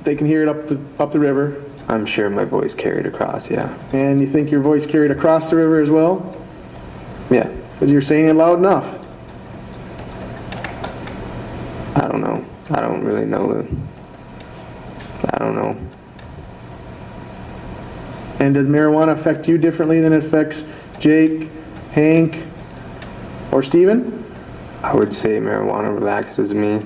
they can hear it up the river. I'm sure my voice carried across, yeah. And you think your voice carried across the river as well? Yeah. Because you're saying it loud enough. I don't know. I don't really know. I don't know. And does marijuana affect you differently than it affects Jake, Hank, or Steven? I would say marijuana relaxes me.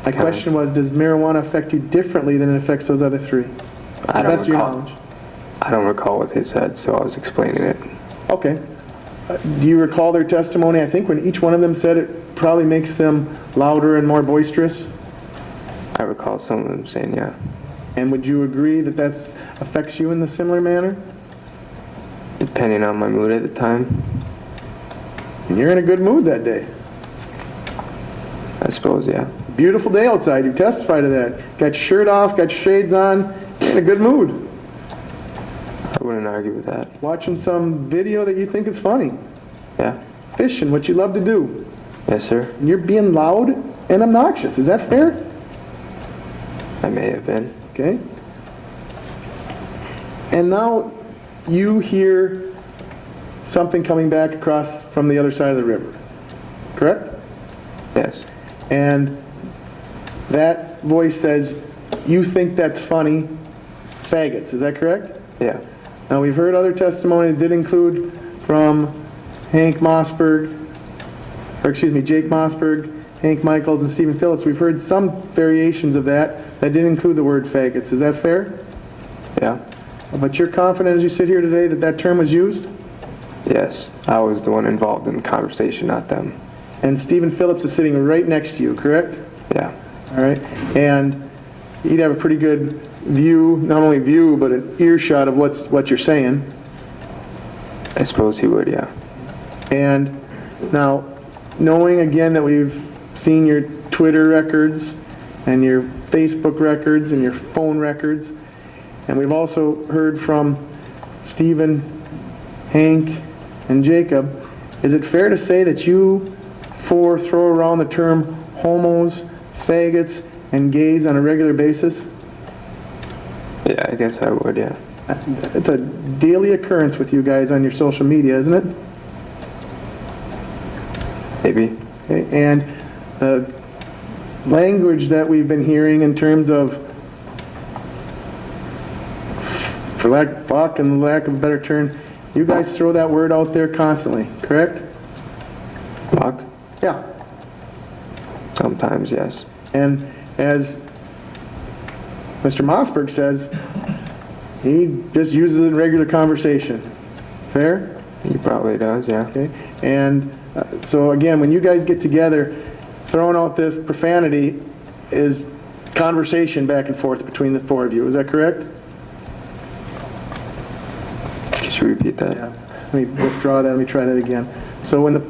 My question was, does marijuana affect you differently than it affects those other three? I don't Best of your recall. knowledge. I don't recall what they said, so I was explaining it. Okay. Do you recall their testimony? I think when each one of them said it probably makes them louder and more boisterous. I recall some of them saying, yeah. And would you agree that that affects you in the similar manner? Depending on my mood at the time. And you're in a good mood that day. I suppose, yeah. Beautiful day outside. You testify to that. Got your shirt off, got your shades on, you're in a good mood. I wouldn't argue with that. Watching some video that you think is funny. Yeah. Fishing, what you love to do. Yes, sir. And you're being loud and obnoxious. Is that fair? I may have been. Okay. And now you hear something coming back across from the other side of the river. Correct? Yes. And that voice says, you think that's funny, faggots. Is that correct? Yeah. Now we've heard other testimony that did include from Jake Mossberg, Hank Michaels, and Stephen Phillips. We've heard some variations of that did include the word faggots. Is that fair? Yeah. But you're confident as you sit here today that that term was used? Yes. I was the one involved in the conversation, not them. And Stephen Phillips is sitting right next to you, correct? Yeah. All right. And he'd have a pretty good view, not only view, but an earshot of what you're saying. I suppose he would, yeah. And now, knowing again that we've seen your Twitter records and your Facebook records and your phone records, and we've also heard from Stephen, Hank, and Jacob, is it fair to say that you four throw around the term homos, faggots, and gays on a regular basis? Yeah, I guess I would, yeah. It's a daily occurrence with you guys on your social media, isn't it? Maybe. Okay. And the language that we've been hearing in terms of, for lack of a better term, you guys throw that word out there constantly, correct? Fuck? Yeah. Sometimes, yes. And as Mr. Mossberg says, he just uses it in regular conversation. Fair? He probably does, yeah. Okay. And so again, when you guys get together, throwing out this profanity is conversation back and forth between the four of you. Is that correct? Could you repeat that? Yeah. Let me withdraw that. Let me try that again. So when the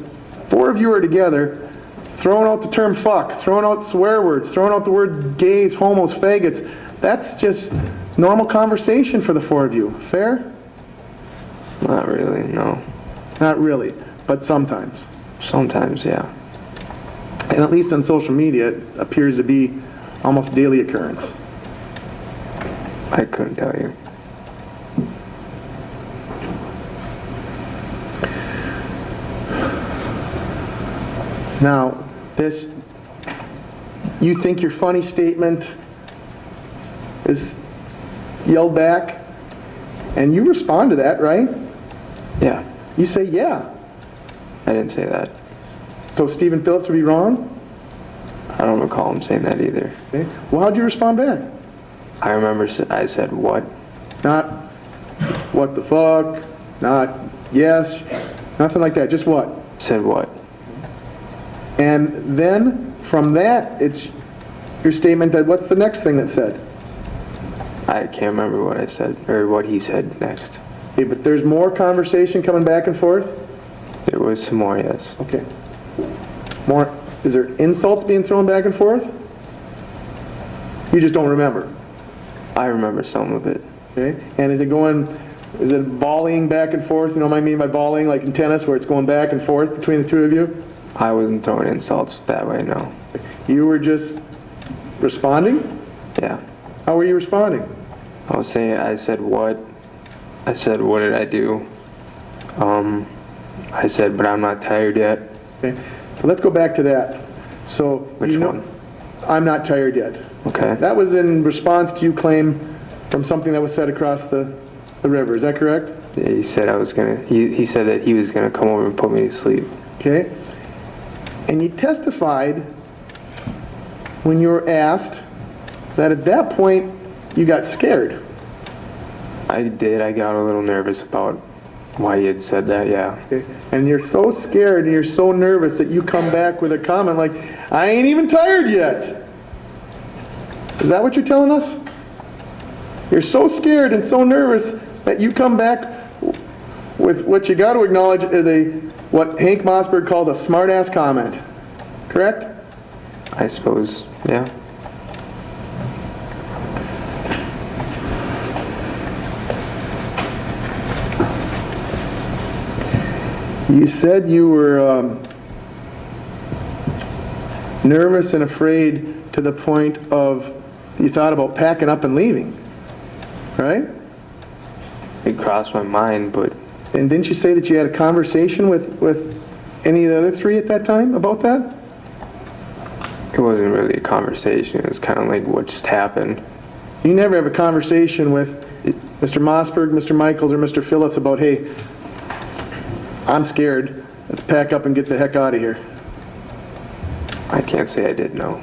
four of you are together, throwing out the term fuck, throwing out swear words, throwing out the words gays, homos, faggots, that's just normal conversation for the four of you. Fair? Not really, no. Not really, but sometimes. Sometimes, yeah. And at least on social media, it appears to be almost daily occurrence. I couldn't tell you. Now, this, you think your funny statement is yelled back, and you respond to that, right? Yeah. You say, yeah. I didn't say that. So Stephen Phillips would be wrong? I don't recall him saying that either. Okay. Well, how'd you respond back? I remember I said, what? Not, what the fuck? Not, yes? Nothing like that. Just what? Said what? And then, from that, it's your statement that, what's the next thing that's said? I can't remember what I said, or what he said next. Okay, but there's more conversation coming back and forth? There was some more, yes. Okay. More, is there insults being thrown back and forth? You just don't remember? I remember some of it. Okay. And is it volleying back and forth? You know what I mean by volleying, like in tennis, where it's going back and forth between the two of you? I wasn't throwing insults that way, no. You were just responding? Yeah. How were you responding? I said, what? I said, what did I do? I said, but I'm not tired yet. Okay, so let's go back to that. So Which one? I'm not tired yet. Okay. That was in response to you claim from something that was said across the river. Is that correct? Yeah, he said he said that he was gonna come over and put me to sleep. Okay. And you testified when you were asked that at that point you got scared. I did. I got a little nervous about why he had said that, yeah. Okay. And you're so scared and you're so nervous that you come back with a comment like, I ain't even tired yet. Is that what you're telling us? You're so scared and so nervous that you come back with what you got to acknowledge is what Hank Mossberg calls a smart-ass comment. Correct? I suppose, yeah. You said you were nervous and afraid to the point of you thought about packing up and leaving, right? It crossed my mind, but And didn't you say that you had a conversation with any of the other three at that time about that? it wasn't really a conversation. It was kind of like what just happened. You never have a conversation with Mr. Mossberg, Mr. Michaels, or Mr. Phillips about, hey, I'm scared. Let's pack up and get the heck out of here. I can't say I did, no.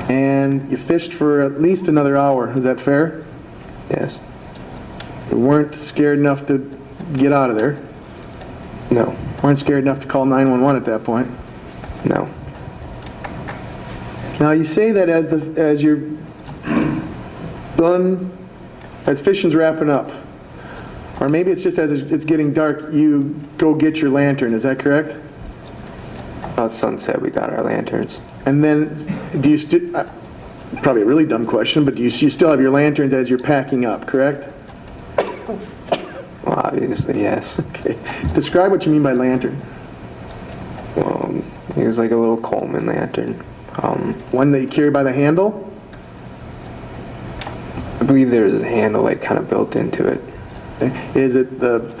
And you fished for at least another hour. Is that fair? Yes. You weren't scared enough to get out of there. No. Weren't scared enough to call 911 at that point. No. Now you say that as you're done, as fishing's wrapping up, or maybe it's just as it's getting dark, you go get your lantern. Is that correct? About sunset, we got our lanterns. And then, do you probably a really dumb question, but do you still have your lanterns as you're packing up, correct? Well, obviously, yes. Okay. Describe what you mean by lantern. Well, it was like a little Coleman lantern. One that you carry by the handle? I believe there was a handle like kind of built into it. Okay. Is it the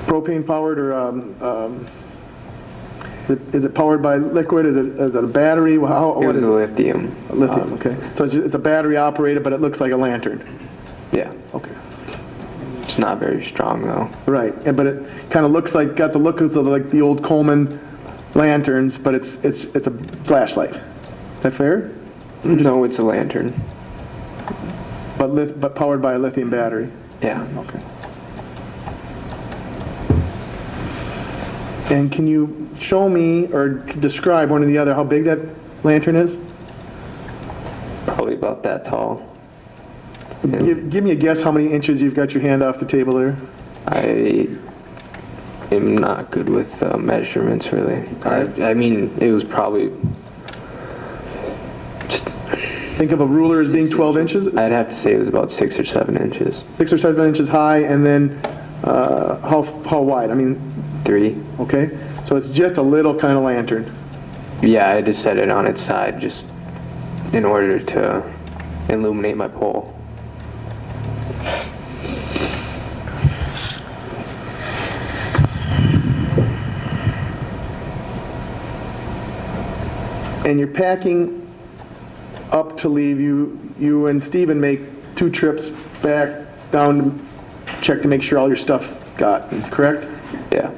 propane powered, or is it powered by liquid? Is it a battery? It What was is a it? lithium. Lithium. Okay. So it's a battery operated, but it looks like a lantern. Yeah. Okay. It's not very strong though. Right. But it kind of looks like, got the look of like the old Coleman lanterns, but it's a flashlight. Is that fair? No, it's a lantern. But powered by a lithium battery. Yeah. Okay. And can you show me or describe one or the other how big that lantern is? Probably about that tall. Give me a guess how many inches you've got your hand off the table there. I am not good with measurements, really. I mean, it was probably... Think of a ruler as being 12 inches? I'd have to say it was about 6 or 7 inches. 6 or 7 inches high, and then how wide? I mean, 3. okay. So it's just a little kind of lantern. Yeah, I just set it on its side just in order to illuminate my pole. And you're packing up to leave. You and Stephen make 2 trips back down to check to make sure all your stuff's gotten, correct? Yeah.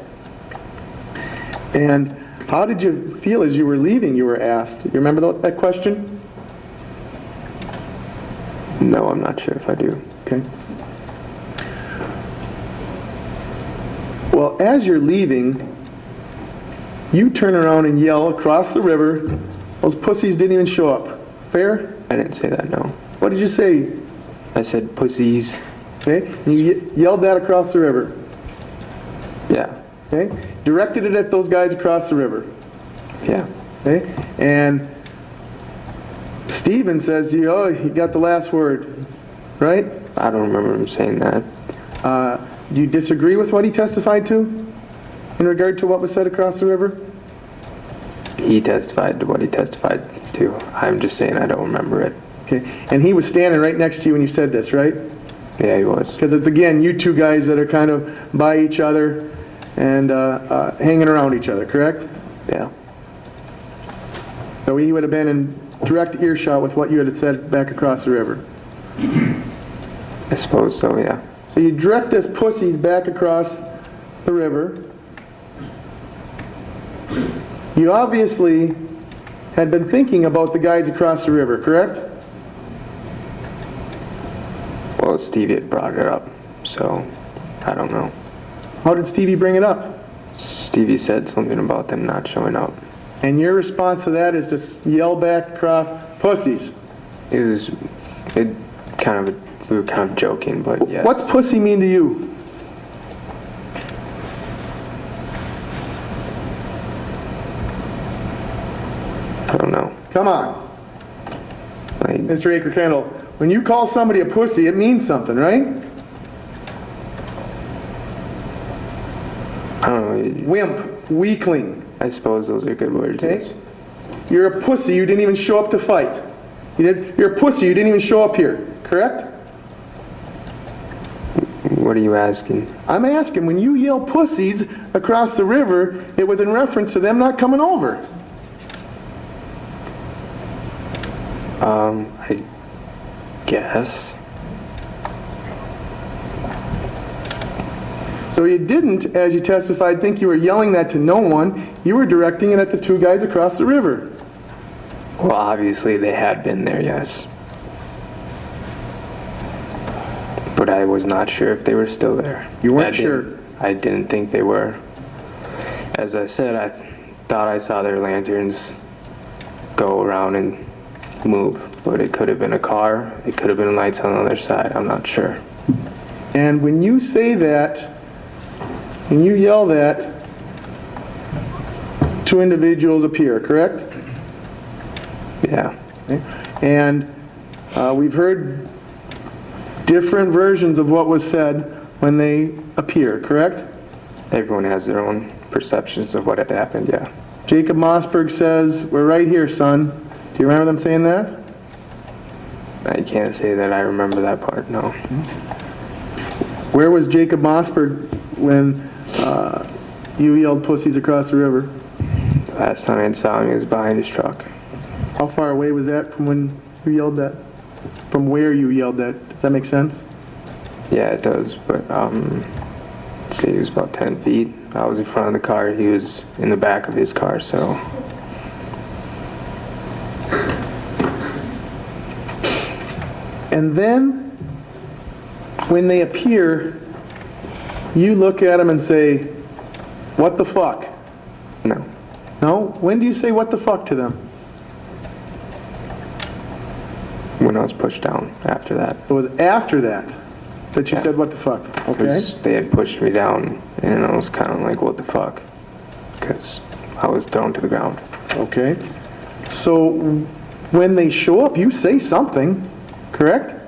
And how did you feel as you were leaving, you were asked? You remember that question? No, I'm not sure if I do. Okay. Well, as you're leaving, you turn around and yell across the river, those pussies didn't even show up. Fair? I didn't say that, no. What did you say? I said pussies. Okay. And you yelled that across the river. Yeah. Okay. Directed it at those guys across the river. Yeah. Okay. And Stephen says, oh, you got the last word, right? I don't remember him saying that. Do you disagree with what he testified to in regard to what was said across the river? He He testified to what he testified to. I'm just saying I don't remember it. Okay, and he was standing right next to you when you said this, right? Yeah, he was. Because it's, again, you two guys that are kind of by each other and hanging around each other, correct? Yeah. So he would have been in direct earshot with what you had said back across the river. I suppose so, yeah. So you direct this pussies back across the river. You obviously had been thinking about the guys across the river, correct? Well, Stevie had brought it up, so I don't know. How did Stevie bring it up? Stevie said something about them not showing up. And your response to that is to yell back across, pussies. We were kind of joking, but yeah. What's pussy mean to you? I don't know. Come on, Like, Mr. Acre-Kendall. When you call somebody a pussy, it means something, right? I don't know. Wimp, weakling. I suppose those are good words. Okay. Yes. You're a pussy, you didn't even show up to fight. You're a pussy, you didn't even show up here, correct? What are you asking? I'm asking, when you yell pussies across the river, it was in reference to them not coming over. I guess. So you didn't, as you testified, think you were yelling that to no one. You were directing it at the two guys across the river. Well, obviously they had been there, yes. But I was not sure if they were still there. You weren't sure? I didn't think they were. As I said, I thought I saw their lanterns go around and move. But it could have been a car. It could have been lights on the other side. I'm not sure. And when you say that, when you yell that, two individuals appear, correct? Yeah. Okay. And we've heard different versions of what was said when they appear, correct? Everyone has their own perceptions of what had happened, yeah. Jacob Mossberg says, "We're right here, son." Do you remember them saying that? I can't say that I remember that part, no. Where was Jacob Mossberg when you yelled pussies across the river? The last time I saw him, he was behind his truck. How far away was that from when you yelled that? From where you yelled that? Does that make sense? Yeah, it does, but say he was about 10 feet. I was in front of the car, he was in the back of his car, so. And then, when they appear, you look at them and say, "What the fuck?" No. No? When do you say "what the fuck" to them? When I was pushed down after that. It was after that you Yeah. said "what the fuck." Okay. Because they had pushed me down, and I was kind of like, what the fuck? Because I was thrown to the ground. Okay. So, when they show up, you say something, correct?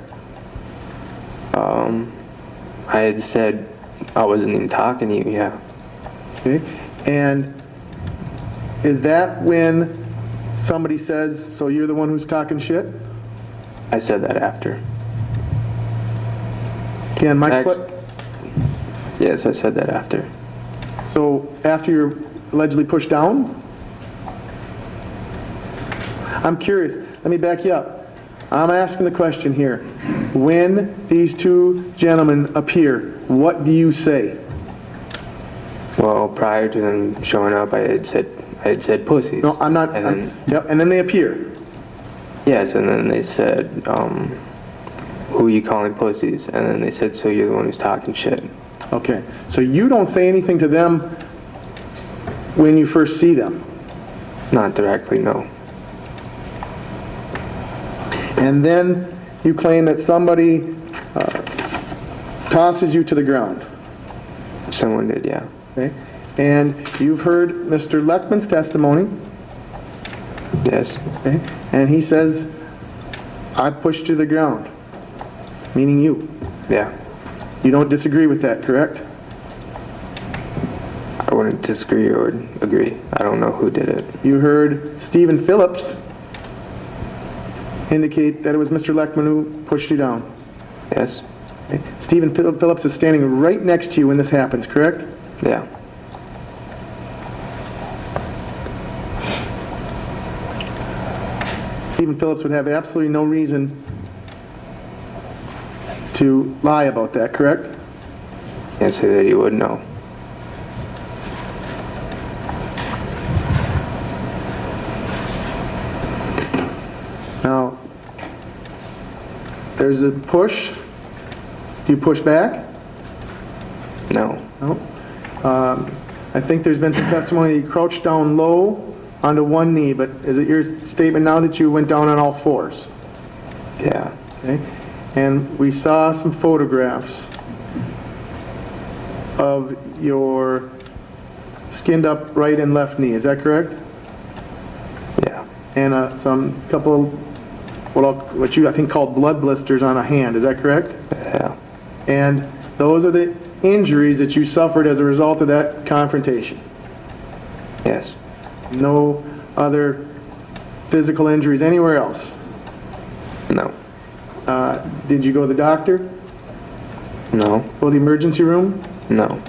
I had said I wasn't even talking to you, yeah. Okay. And is that when somebody says, "So you're the one who's talking shit"? I said that after. Again, Yes, I said that after. So after you're allegedly pushed down? I'm curious. Let me back you up. I'm asking the question here. When these two gentlemen appear, what do you say? Well, prior to them showing up, I had said pussies. No, I'm not. Yep. And then they appear. Yes, and then they said, who are you calling pussies? And then they said, so you're the one who's talking shit. Okay. So you don't say anything to them when you first see them? Not directly, no. And then you claim that somebody tosses you to the ground. Someone did, yeah. Okay. And you've heard Mr. Leckman's testimony. Yes. Okay. And he says, "I pushed you to the ground," meaning you. Yeah. You don't disagree with that, correct? I wouldn't disagree or agree. I don't know who did it. You heard Stephen Phillips indicate that it was Mr. Leckman who pushed you down. Yes? Okay. Stephen Phillips is standing right next to you when this happens, correct? Yeah. Stephen Phillips would have absolutely no reason to lie about that, correct? Can't say that he would know. Now, there's a push. Do you push back? No. No. I think there's been some testimony that you crouched down low onto one knee, but is it your statement now that you went down on all fours? Yeah. Okay. And we saw some photographs of your skinned up right and left knee. Is that correct? Yeah. And some couple what you I think called blood blisters on a hand. Is that correct? Yeah. And those are the injuries that you suffered as a result of that confrontation. Yes. No other physical injuries anywhere else. No. Did you go to the doctor? No. Go to the emergency room? No.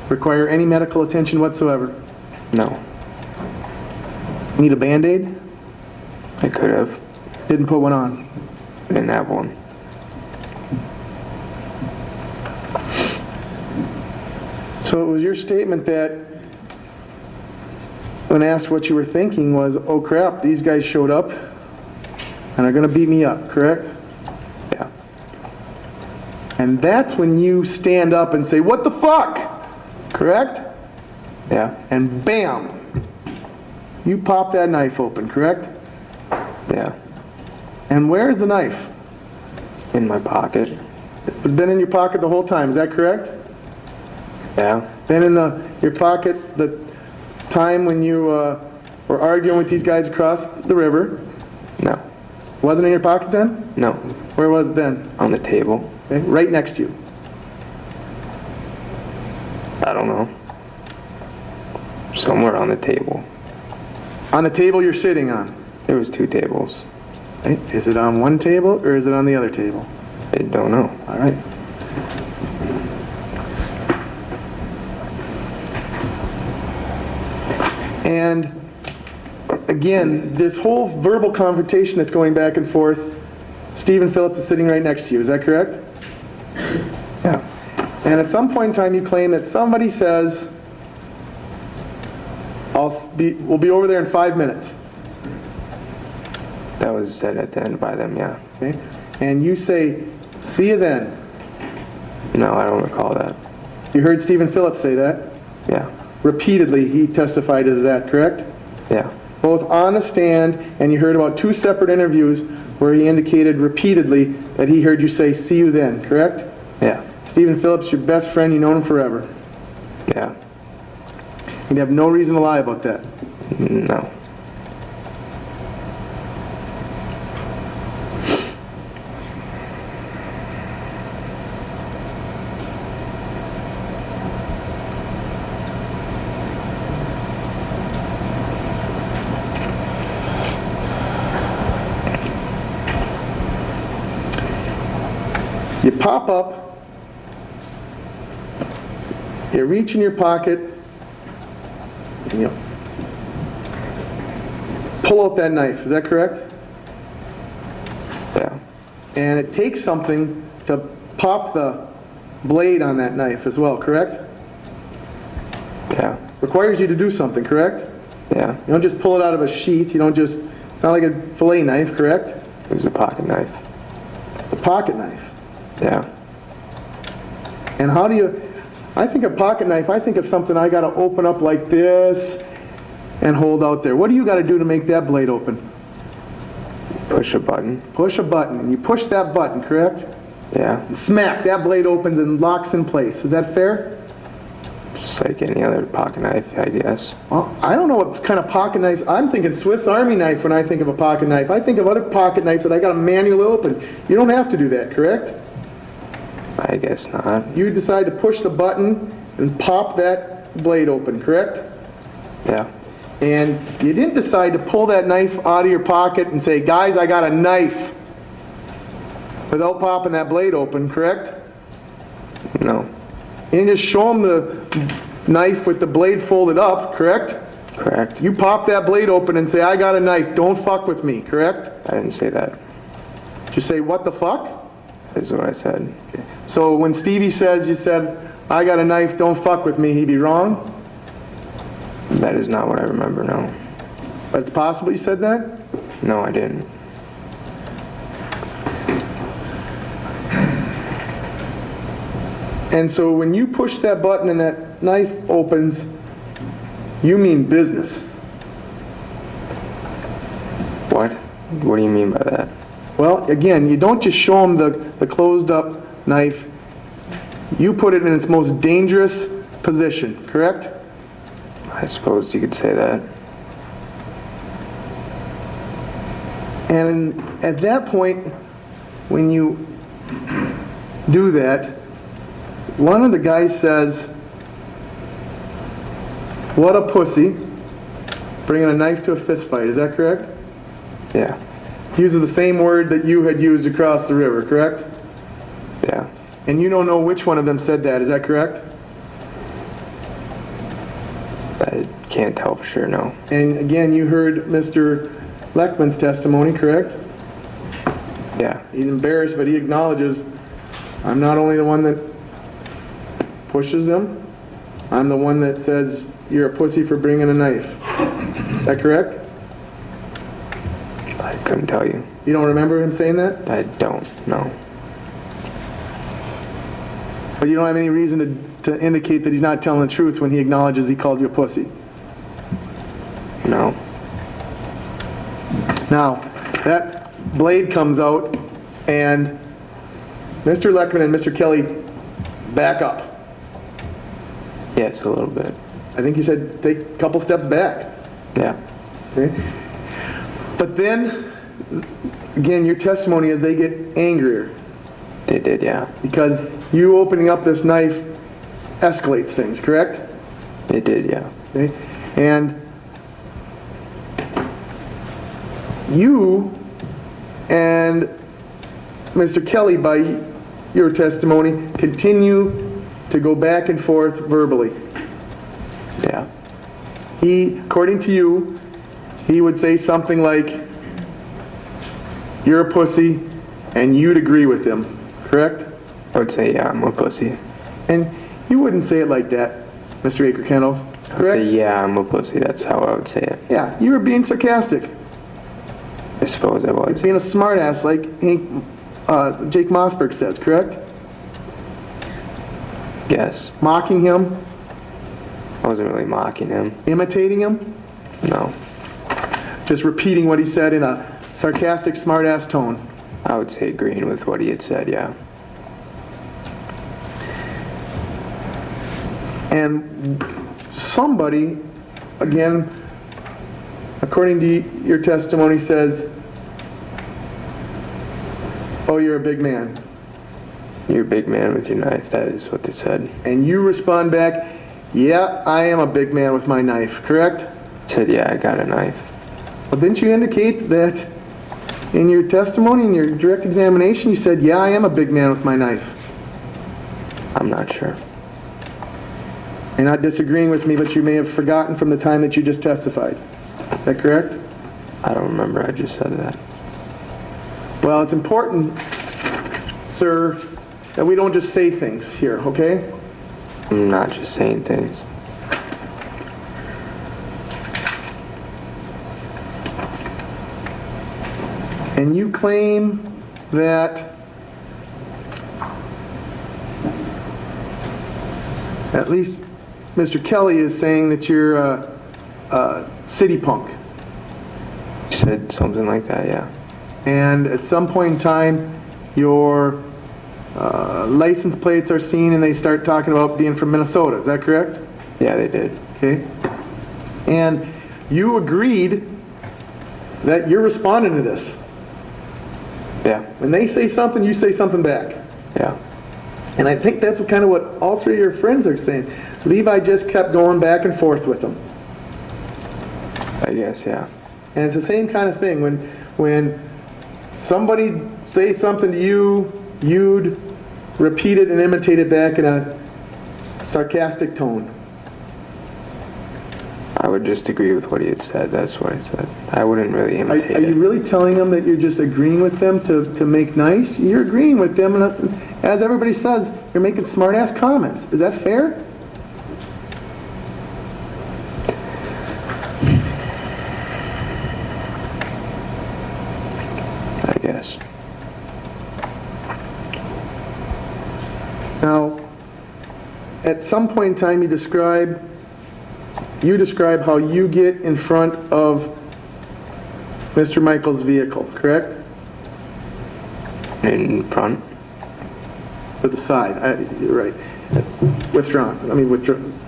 Require any medical attention whatsoever? No. Need a Band-Aid? I could have. Didn't put one on. Didn't have one. So it was your statement that when asked what you were thinking was, oh crap, these guys showed up and are going to beat me up, correct? Yeah. And that's when you stand up and say, what the fuck? Correct? Yeah. And bam, you pop that knife open, correct? Yeah. And where is the knife? In my pocket. It's been in your pocket the whole time, is that correct? Yeah. Been in your pocket the time when you were arguing with these guys across the river? No. Wasn't in your pocket then? No. Where was it then? On the table. Okay, right next to you. I don't know. Somewhere on the table. On the table you're sitting on. There was 2 tables. Okay. Is it on one table or is it on the other table? I don't know. All right. And again, this whole verbal confrontation that's going back and forth, Stephen Phillips is sitting right next to you. Is that correct? Yeah. And at some point in time, you claim that somebody says, we'll be over there in 5 minutes. That was said at the end by them, yeah. Okay. And you say, see you then. No, I don't recall that. You heard Stephen Phillips say that? Yeah. Repeatedly, he testified as that, correct? Yeah. Both on the stand, and you heard about 2 separate interviews where he indicated repeatedly that he heard you say, see you then, correct? Yeah. Stephen Phillips, your best friend, you've known him forever. Yeah. You'd have no reason to lie about that. No. You pop up, you reach in your pocket, and you pull out that knife. Is that correct? Yeah. And it takes something to pop the blade on that knife as well, correct? Yeah. Requires you to do something, correct? Yeah. You don't just pull it out of a sheath. You don't just, it's not like a fillet knife, correct? It was a pocket knife. It's a pocket knife. Yeah. And how do you, I think of pocket knife, I think of something I got to open up like this and hold out there. What do you got to do to make that blade open? Push a button. Push a button, and you push that button, correct? Yeah. And smack, that blade opens and locks in place. Is that fair? Just like any other pocket knife, I guess. Well, I don't know what kind of pocket knives. I'm thinking Swiss Army knife when I think of a pocket knife. I think of other pocket knives that I got to manually open. You don't have to do that, correct? I guess not. You decide to push the button and pop that blade open, correct? Yeah. And you didn't decide to pull that knife out of your pocket and say, guys, I got a knife, without popping that blade open, correct? No. You didn't just show them the knife with the blade folded up, correct? Correct. You pop that blade open and say, I got a knife, don't fuck with me, correct? I didn't say that. Did you say, what the fuck? Is what I said. So when Stevie says, you said, I got a knife, don't fuck with me, he'd be wrong? That is not what I remember, no. But it's possible you said that? No, I didn't. And so when you push that button and that knife opens, you mean business. What? What do you mean by that? Well, again, you don't just show them the closed up knife. You put it in its most dangerous position, correct? I suppose you could say that. And at that point, when you do that, one of the guys says, what a pussy, bringing a knife to a fist fight. Is that correct? Yeah. He uses the same word that you had used across the river, correct? Yeah. And you don't know which one of them said that. Is that correct? I can't tell for sure, no. And again, you heard Mr. Leckman's testimony, correct? Yeah. He's embarrassed, but he acknowledges, I'm not only the one that pushes him, I'm the one that says you're a pussy for bringing a knife. Is that correct? I couldn't tell you. You don't remember him saying that? I don't, no. But you don't have any reason to indicate that he's not telling the truth when he acknowledges he called you a pussy. No. Now, that blade comes out, and Mr. Leckman and Mr. Kelly back up. Yes, a little bit. I think you said take a couple steps back. Yeah. Okay? But then, again, your testimony is they get angrier. They did, yeah. Because you opening up this knife escalates things, correct? They did, yeah. Okay? And you and Mr. Kelly, by your testimony, continue to go back and forth verbally. Yeah. He, according to you, he would say something like, you're a pussy, and you'd agree with him, correct? I would say, yeah, I'm a pussy. And you wouldn't say it like that, Mr. Acre-Kendall, I would correct? say, yeah, I'm a pussy. That's how I would say it. Yeah, you were being sarcastic. I suppose I was. Being a smartass like Jake Mossberg says, correct? Yes. Mocking him, I wasn't really mocking him. imitating him, No. just repeating what he said in a sarcastic, smartass tone. I would say agreeing with what he had said, yeah. And somebody, again, according to your testimony, says, oh, you're a big man. You're a big man with your knife. That is what they said. And you respond back, yeah, I am a big man with my knife, correct? I said, yeah, I got a knife. Well, didn't you indicate that in your testimony, in your direct examination, you said, yeah, I am a big man with my knife? I'm not sure. You're not disagreeing with me, but you may have forgotten from the time that you just testified. Is that correct? I don't remember. I just said that. Well, it's important, sir, that we don't just say things here, okay? I'm not just saying things. And you claim that at least Mr. Kelly is saying that you're a city punk. You said something like that, yeah. And at some point in time, your license plates are seen and they start talking about being from Minnesota. Is that correct? Yeah, they did. Okay. And you agreed that you're responding to this. Yeah. When they say something, you say something back. Yeah. And I think that's kind of what all three of your friends are saying. Levi just kept going back and forth with them. I guess, yeah. And it's the same kind of thing. When somebody says something to you, you'd repeat it and imitate it back in a sarcastic tone. I would just agree with what he had said. That's what I said. I wouldn't really imitate Are you it. really telling them that you're just agreeing with them to make nice? You're agreeing with them, and as everybody says, you're making smart-ass comments. Is that fair? I guess. Now, at some point in time, you describe how you get in front of Mr. Michael's vehicle, correct? In front? To the side. You're right. Withdrawn. Let me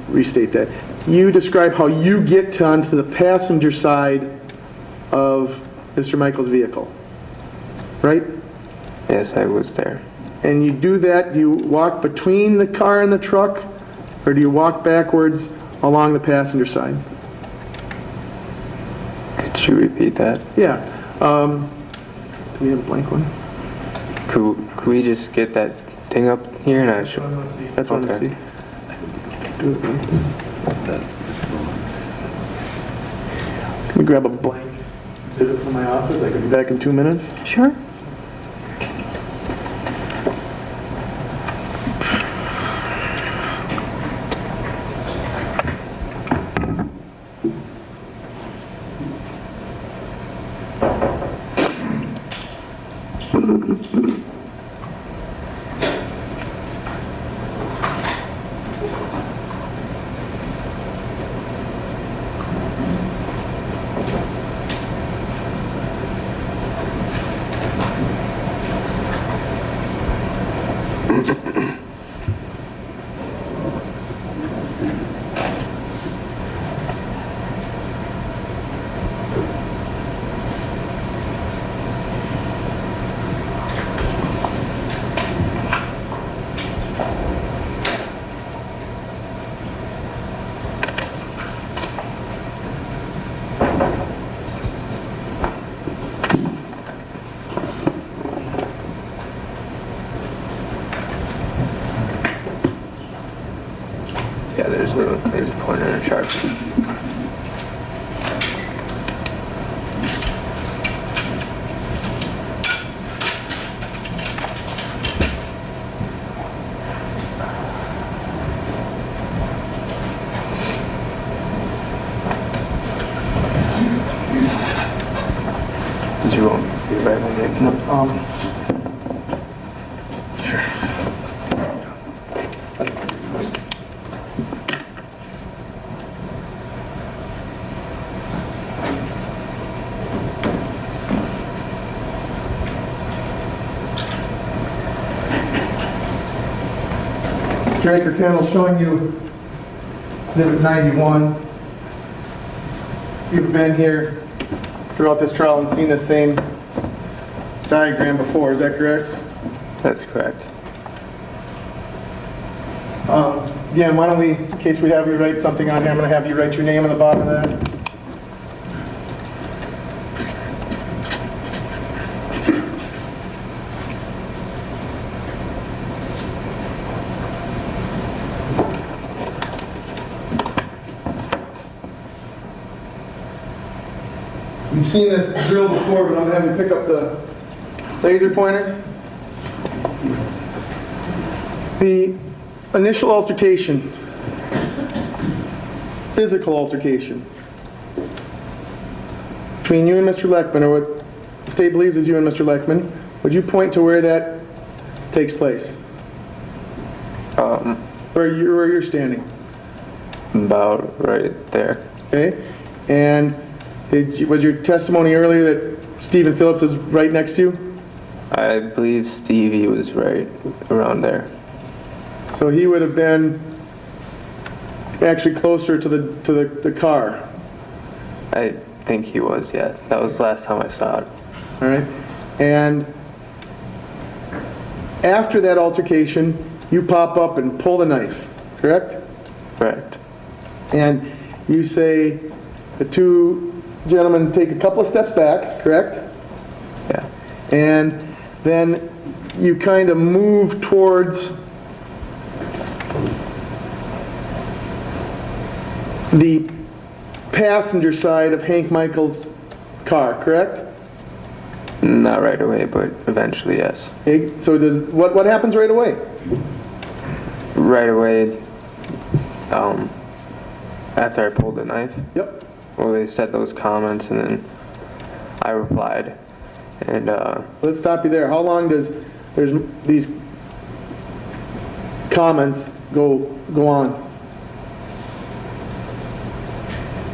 restate that. You describe how you get onto the passenger side of Mr. Michael's vehicle, right? Yes, I was there. And you do that, do you walk between the car and the truck, or do you walk backwards along the passenger side? Could you repeat that? Yeah. Do we have a blank one? Could we just get that thing up here? And I should. That's what I want to Okay. see. Do it like this. Can we grab a blank exhibit from my office? I can be back in 2 minutes. Sure. Yeah, there's a pointer and a Sharpie. Did you want me to be right on it? No. Mr. Acre-Kendall, showing you Exhibit 91. You've been here throughout this trial and seen the same diagram before, is that correct? That's correct. Again, why don't we, in case we have you write something on here, I'm going to have you write your name on the bottom of that. You've seen this drill before, but I'm going to have you pick up the laser pointer. The initial altercation, physical altercation, between you and Mr. Leckman, or what the state believes is you and Mr. Leckman, would you point to where that takes place? Where you're standing. About right there. Okay? And was your testimony earlier that Stephen Phillips is right next to you? I believe Stevie was right around there. So he would have been actually closer to the car. I think he was, yeah. That was the last time I saw it. All right? And after that altercation, you pop up and pull the knife, correct? Correct. And you say the two gentlemen take a couple of steps back, correct? Yeah. And then you kind of move towards the passenger side of Hank Michael's car, correct? Not right away, but eventually, yes. Okay, so what happens right away? Right away, after I pulled the knife, Yep. well, they said those comments, and then I replied, and Let's stop you there. How long does these comments go on?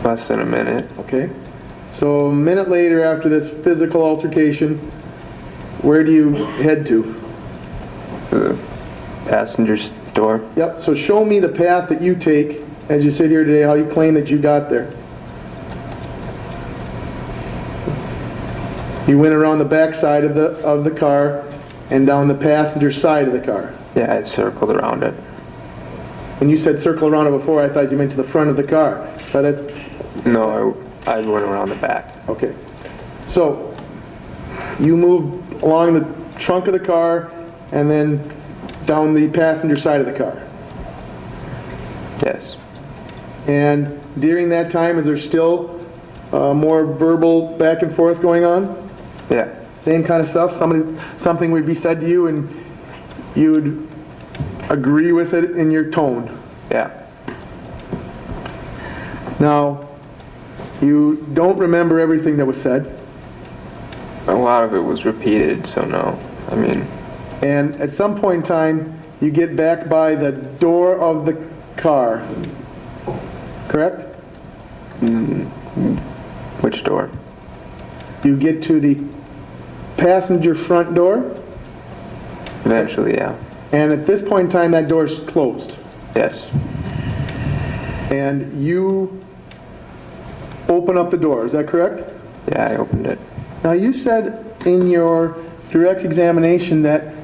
less than a minute. Okay. So a minute later, after this physical altercation, where do you head to? The passenger door. Yep. So show me the path that you take as you sit here today, how you claim that you got there. You went around the back side of the car and down the passenger side of the car. Yeah, I circled around it. When you said circle around it before, I thought you meant to the front of the car. But that's No, I went around the back. okay. So you moved along the trunk of the car and then down the passenger side of the car. Yes. And during that time, is there still more verbal back and forth going on? Yeah. Same kind of stuff? Something would be said to you and you would agree with it in your tone? Yeah. Now, you don't remember everything that was said. A lot of it was repeated, so no. I mean, And at some point in time, you get back by the door of the car. Correct? which door? You get to the passenger front door, Eventually, yeah. and at this point in time, that door is closed. Yes. And you open up the door, is that correct? Yeah, I opened it. Now, you said in your direct examination that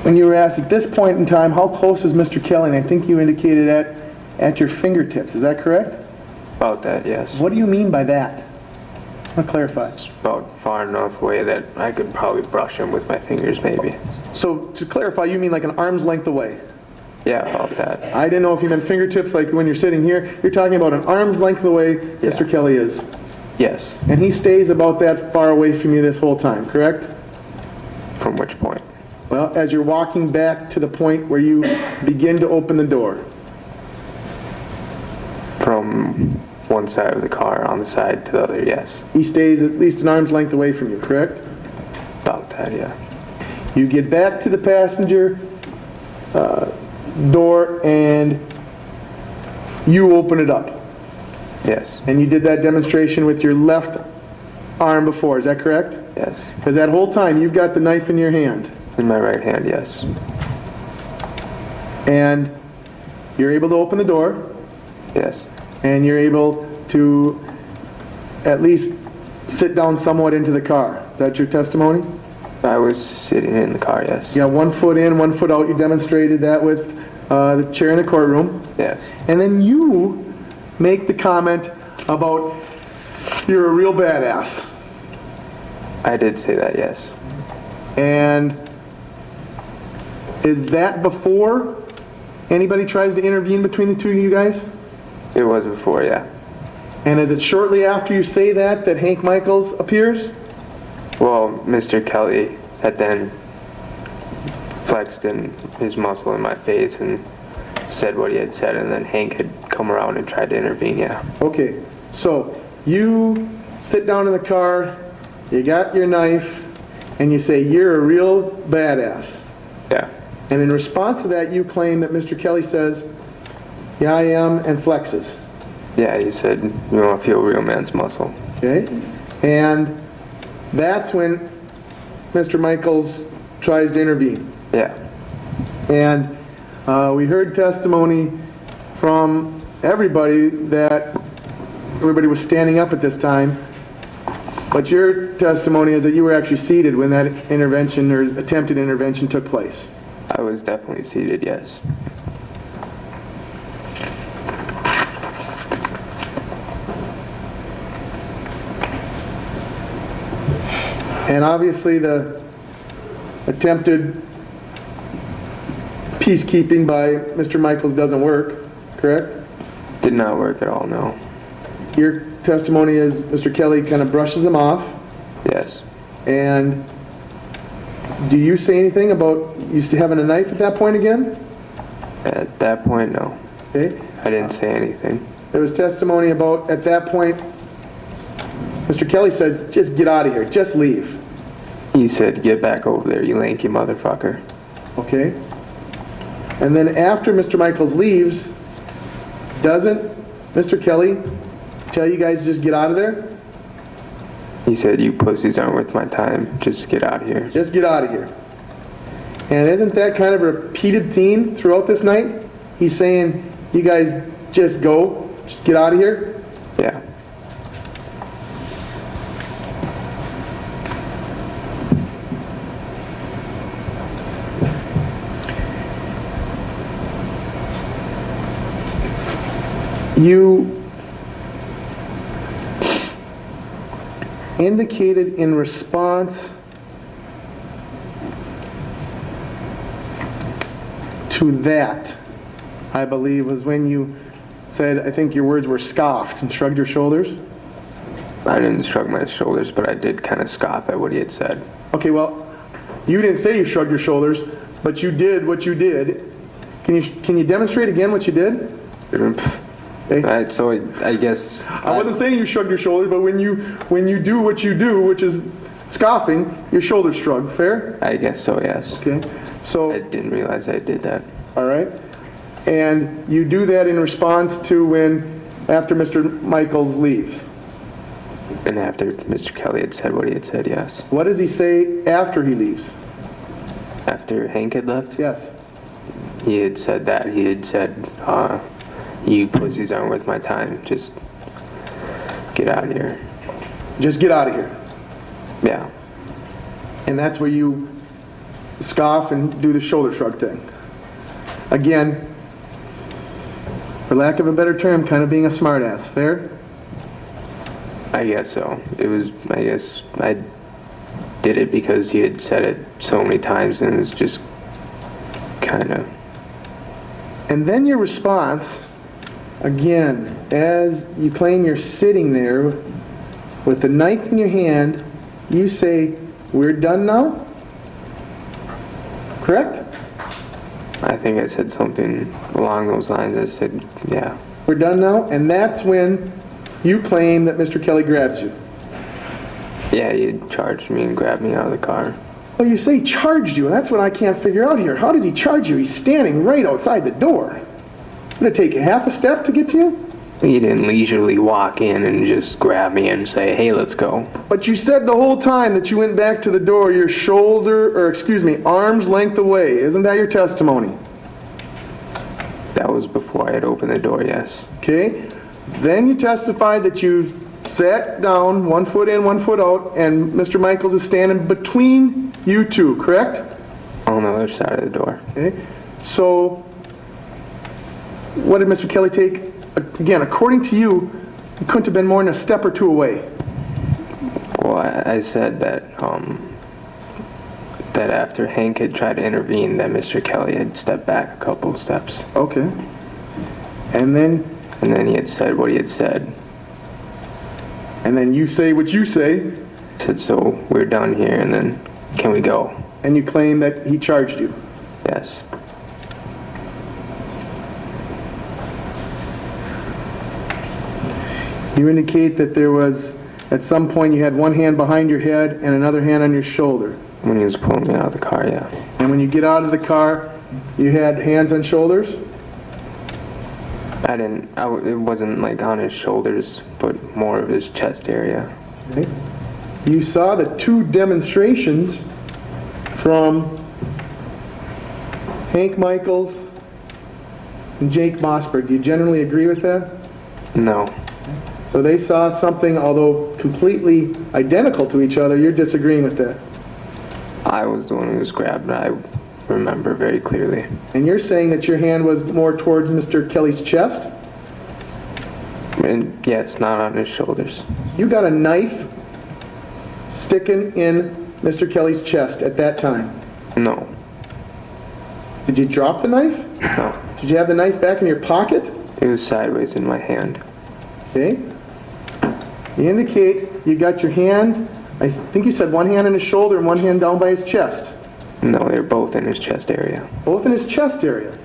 when you were asked at this point in time, how close is Mr. Kelly? And I think you indicated at your fingertips, is that correct? About that, yes. What do you mean by that? I want to clarify. About far enough away that I could probably brush him with my fingers, maybe. So, to clarify, you mean like an arm's length away? Yeah, about that. I didn't know if you meant fingertips, like when you're sitting here. You're talking about an arm's length away Mr. Kelly is. Yes. And he stays about that far away from you this whole time, correct? From which point? Well, as you're walking back to the point where you begin to open the door. From one side of the car on the side to the other, yes. He stays at least an arm's length away from you, correct? About that, yeah. You get back to the passenger door and you open it up. Yes. And you did that demonstration with your left arm before, is that correct? Yes. Because that whole time you've got the knife in your hand. In my right hand, yes. And you're able to open the door Yes. and you're able to at least sit down somewhat into the car. Is that your testimony? I was sitting in the car, yes. You got 1 foot in, 1 foot out. You demonstrated that with the chair in the courtroom. Yes. And then you make the comment about you're a real badass. I did say that, yes. And is that before anybody tries to intervene between the two of you guys? It was before, yeah. And is it shortly after you say that Hank Michaels appears? Well, Mr. Kelly had then flexed in his muscle in my face and said what he had said, and then Hank had come around and tried to intervene, yeah. Okay, so you sit down in the car, you got your knife, and you say, you're a real badass. Yeah. And in response to that, you claim that Mr. Kelly says, yeah, I am, and flexes. Yeah, he said, you want to feel a real man's muscle. Okay? And that's when Mr. Michaels tries to intervene. Yeah. And we heard testimony from everybody that everybody was standing up at this time. But your testimony is that you were actually seated when that intervention or attempted intervention took place. I was definitely seated, yes. And obviously the attempted peacekeeping by Mr. Michaels doesn't work, correct? Did not work at all, no. Your testimony is Mr. Kelly kind of brushes him off. Yes. And do you say anything about you having a knife at that point again? At that point, no. Okay. I didn't say anything. There was testimony about at that point, Mr. Kelly says, just get out of here, just leave. He said, get back over there, you lanky motherfucker. Okay. And then after Mr. Michaels leaves, doesn't Mr. Kelly tell you guys to just get out of there? He said, you pussies aren't worth my time, just get out of here. Just get out of here. And isn't that kind of a repeated theme throughout this night? He's saying, you guys just go, just get out of here? Yeah. You indicated in response to that, I believe, was when you said, I think your words were scoffed and shrugged your shoulders. I didn't shrug my shoulders, but I did kind of scoff at what he had said. Okay, well, you didn't say you shrugged your shoulders, but you did what you did. Can you demonstrate again what you did? Okay. So I guess I wasn't saying you shrugged your shoulders, but when you do what you do, which is scoffing, your shoulders shrug. Fair? I guess so, yes. Okay. So I didn't realize I did that. all right. And you do that in response to after Mr. Michaels leaves. And after Mr. Kelly had said what he had said, yes. What does he say after he leaves? After Hank had left, Yes. he had said that. He had said, you pussies aren't worth my time. Just get out of here. Just get out of here. Yeah. And that's where you scoff and do the shoulder shrug thing. Again, for lack of a better term, kind of being a smartass. Fair? I guess so. I guess I did it because he had said it so many times, and it was just kind of... And then your response, again, as you claim you're sitting there with the knife in your hand, you say, we're done now? Correct? I think I said something along those lines. I said, yeah. We're done now? And that's when you claim that Mr. Kelly grabs you. Yeah, he had charged me and grabbed me out of the car. Well, you say charged you, and that's what I can't figure out here. How does he charge you? He's standing right outside the door. Would it take half a step to get to you? He didn't leisurely walk in and just grab me and say, hey, let's go. But you said the whole time that you went back to the door, your arm's length away. Isn't that your testimony? That was before I had opened the door, yes. Okay. Then you testified that you sat down, 1 foot in, 1 foot out, and Mr. Michaels is standing between you two, correct? On the other side of the door. Okay. So, what did Mr. Kelly take? Again, according to you, he couldn't have been more than a step or two away. Well, I said that that after Hank had tried to intervene, that Mr. Kelly had stepped back a couple of steps. Okay. And then he had said what he had said. And then you say what you say. Said, so we're done here, and then can we go? And you claim that he charged you. Yes. You indicate that there was, at some point, you had one hand behind your head and another hand on your shoulder. When he was pulling me out of the car, yeah. And when you get out of the car, you had hands on shoulders? It wasn't like on his shoulders, but more of his chest area. Okay. You saw the two demonstrations from Hank Michaels and Jake Mossberg. Do you generally agree with that? No. So they saw something, although completely identical to each other, you're disagreeing with that? I was the one who was grabbed, and I remember very clearly. And you're saying that your hand was more towards Mr. Kelly's chest? And yes, not on his shoulders. You got a knife sticking in Mr. Kelly's chest at that time? No. Did you drop the knife? No. Did you have the knife back in your pocket? It was sideways in my hand. Okay. You indicate you got your hands, I think you said one hand on his shoulder and one hand down by his chest. No, they're both in his chest area. Both in his chest area.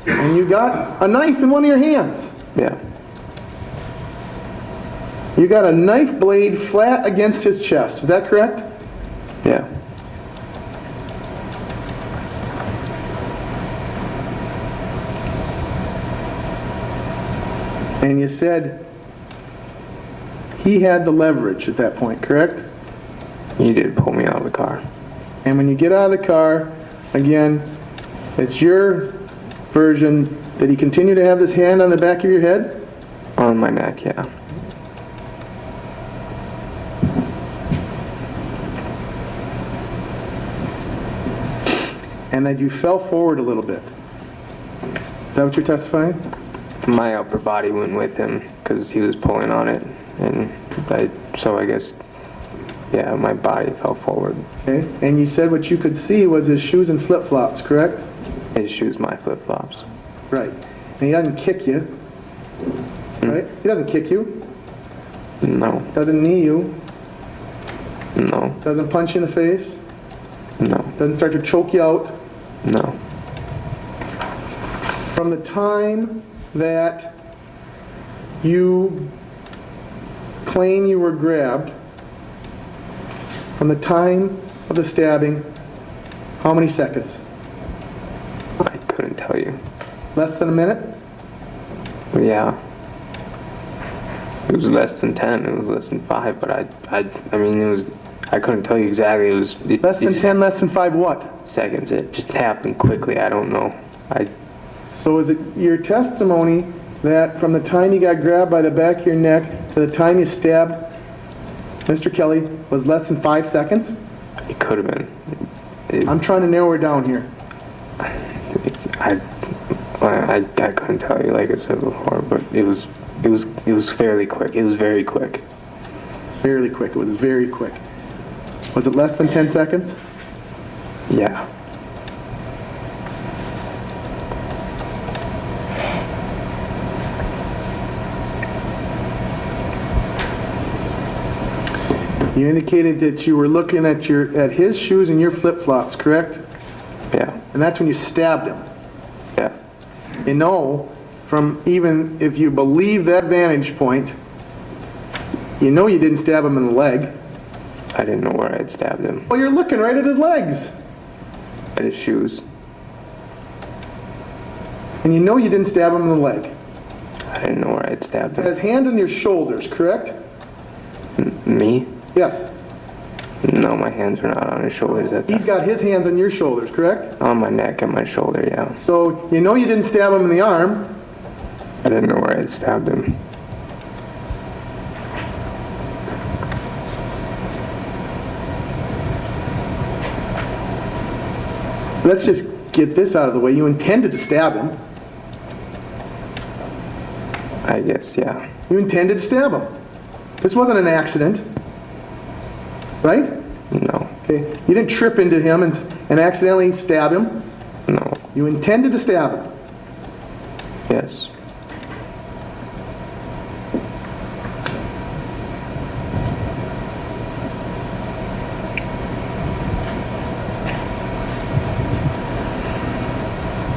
And you got a knife in one of your hands. Yeah. You got a knife blade flat against his chest. Is that correct? Yeah. And you said he had the leverage at that point, correct? You did pull me out of the car. And when you get out of the car, again, it's your version that he continued to have this hand on the back of your head? On my neck, yeah. And that you fell forward a little bit. Is that what you're testifying? My upper body went with him because he was pulling on it, and so I guess, yeah, my body fell forward. Okay. And you said what you could see was his shoes and flip-flops, correct? His shoes, my flip-flops. Right. And he doesn't kick you, right? He doesn't kick you, No. doesn't knee you, No. doesn't punch you in the face, No. doesn't start to choke you out. No. From the time that you claim you were grabbed, from the time of the stabbing, how many seconds? I couldn't tell you. Less than a minute? Yeah. It was less than 10. It was less than 5, but I mean, it was, I couldn't tell you exactly. It was... Less than 10, less than 5 what? Seconds. It just happened quickly. I don't know. So is it your testimony that from the time you got grabbed by the back of your neck to the time you stabbed Mr. Kelly was less than 5 seconds? It could have been. I'm trying to narrow it down here. I couldn't tell you, like I said before, but it was fairly quick. It was very quick. It's fairly quick. It was very quick. Was it less than 10 seconds? Yeah. You indicated that you were looking at his shoes and your flip-flops, correct? Yeah. And that's when you stabbed him. Yeah. You know, from even if you believe that vantage point, you know you didn't stab him in the leg. I didn't know where I had stabbed him. Well, you're looking right at his legs. At his shoes. And you know you didn't stab him in the leg. I didn't know where I had stabbed him. His hands on your shoulders, correct? Me? Yes. No, my hands were not on his shoulders at He's that. got his hands on your shoulders, correct? On my neck and my shoulder, yeah. So you know you didn't stab him in the arm. I didn't know where I had stabbed him. Let's just get this out of the way. You intended to stab him. I guess, yeah. You intended to stab him. This wasn't an accident, right? No. Okay. You didn't trip into him and accidentally stab him. No. You intended to stab him. Yes.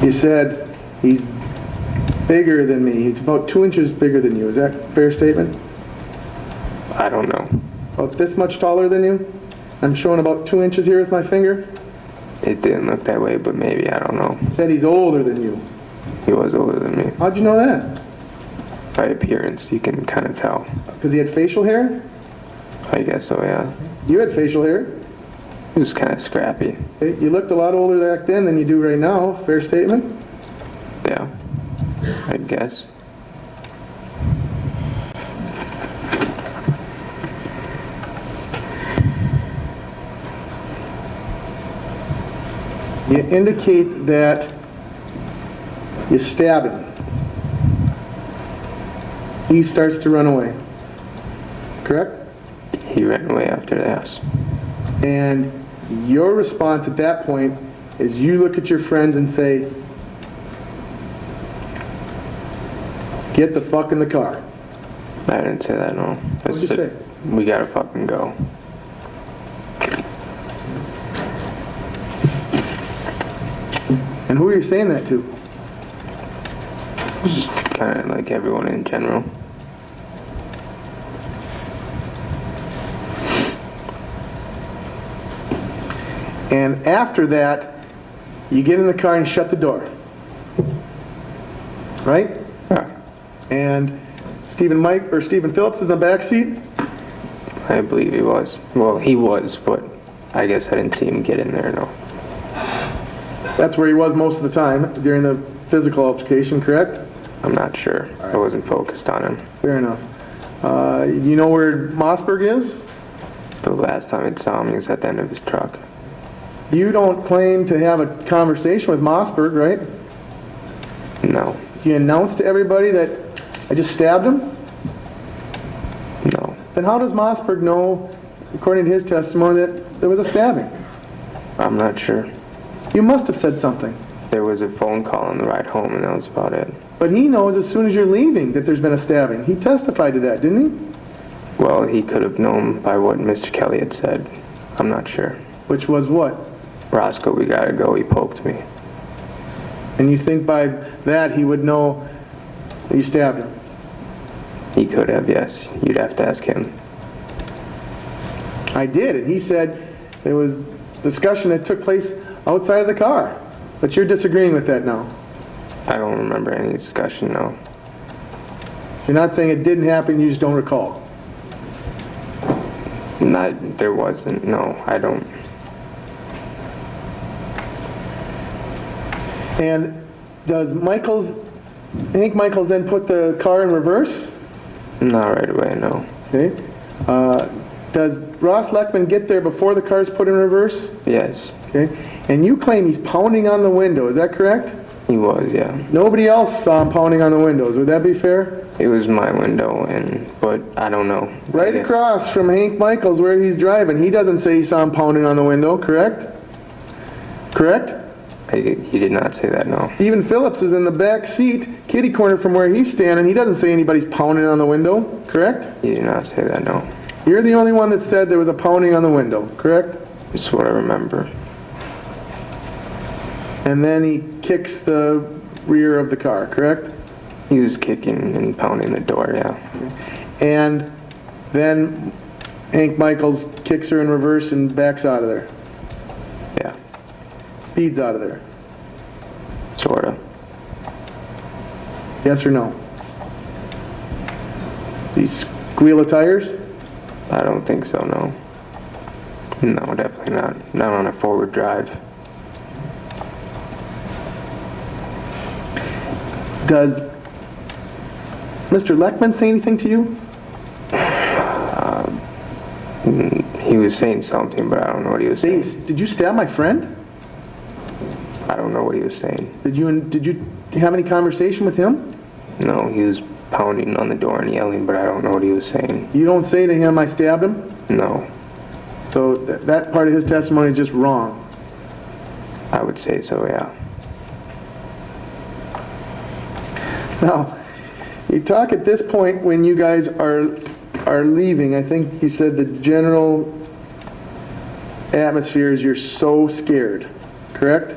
You said he's bigger than me. He's about 2 inches bigger than you. Is that a fair statement? I don't know. About this much taller than you? I'm showing about 2 inches here with my finger. It didn't look that way, but maybe, I don't know. Said he's older than you. He was older than me. How'd you know that? By appearance, you can kind of tell. Because he had facial hair? I guess so, yeah. You had facial hair. He was kind of scrappy. Okay. You looked a lot older back then than you do right now. Fair statement? Yeah. I guess. You indicate that you stab him. He starts to run away. Correct? He ran away after the house. And your response at that point is you look at your friends and say, get the fuck in the car. I didn't say that, no. What'd you say? We gotta fucking go. And who are you saying that to? Just kind of like everyone in general. And after that, you get in the car and shut the door. Right? Yeah. And Stephen Phillips is in the back seat? I believe he was. Well, he was, but I guess I didn't see him get in there, no. That's where he was most of the time during the physical altercation, correct? I'm not sure. Right. I wasn't focused on him. Fair enough. You know where Mossberg is? The last time I saw him, he was at the end of his truck. You don't claim to have a conversation with Mossberg, right? No. You announced to everybody that I just stabbed him? No. Then how does Mossberg know, according to his testimony, that there was a stabbing? I'm not sure. You must have said something. There was a phone call on the ride home, and that was about it. But he knows as soon as you're leaving that there's been a stabbing. He testified to that, didn't he? Well, he could have known by what Mr. Kelly had said. I'm not sure. Which was what? Roscoe, we gotta go. He poked me. And you think by that he would know that you stabbed him? He could have, yes. You'd have to ask him. I did, and he said there was discussion that took place outside of the car. But you're disagreeing with that now. I don't remember any discussion, no. You're not saying it didn't happen, you just don't recall. There wasn't, no, I don't. And does Hank Michaels then put the car in reverse? Not right away, no. Okay. Does Ross Leckman get there before the car's put in reverse? Yes. Okay. And you claim he's pounding on the window, is that correct? He was, yeah. Nobody else saw him pounding on the windows, would that be fair? It was my window, but I don't know. Right across from Hank Michaels where he's driving, he doesn't say he saw him pounding on the window, correct? Correct? He did not say that, no. Stephen Phillips is in the back seat, kitty corner from where he's standing. He doesn't say anybody's pounding on the window, correct? He did not say that, no. You're the only one that said there was a pounding on the window, correct? That's what I remember. And then he kicks the rear of the car, correct? He was kicking and pounding the door, yeah. And then Hank Michaels kicks her in reverse and backs out of there. Yeah. Speeds out of there. Sorta. Yes or no? These squeal of tires? I don't think so, no. No, definitely not. Not on a forward drive. Does Mr. Leckman say anything to you? He was saying something, but I don't know what he was saying. Did you stab my friend? I don't know what he was saying. Did you have any conversation with him? No, he was pounding on the door and yelling, but I don't know what he was saying. You don't say to him, I stabbed him? No. So that part of his testimony is just wrong. I would say so, yeah. Now, you talk at this point when you guys are leaving. I think you said the general atmosphere is you're so scared, correct?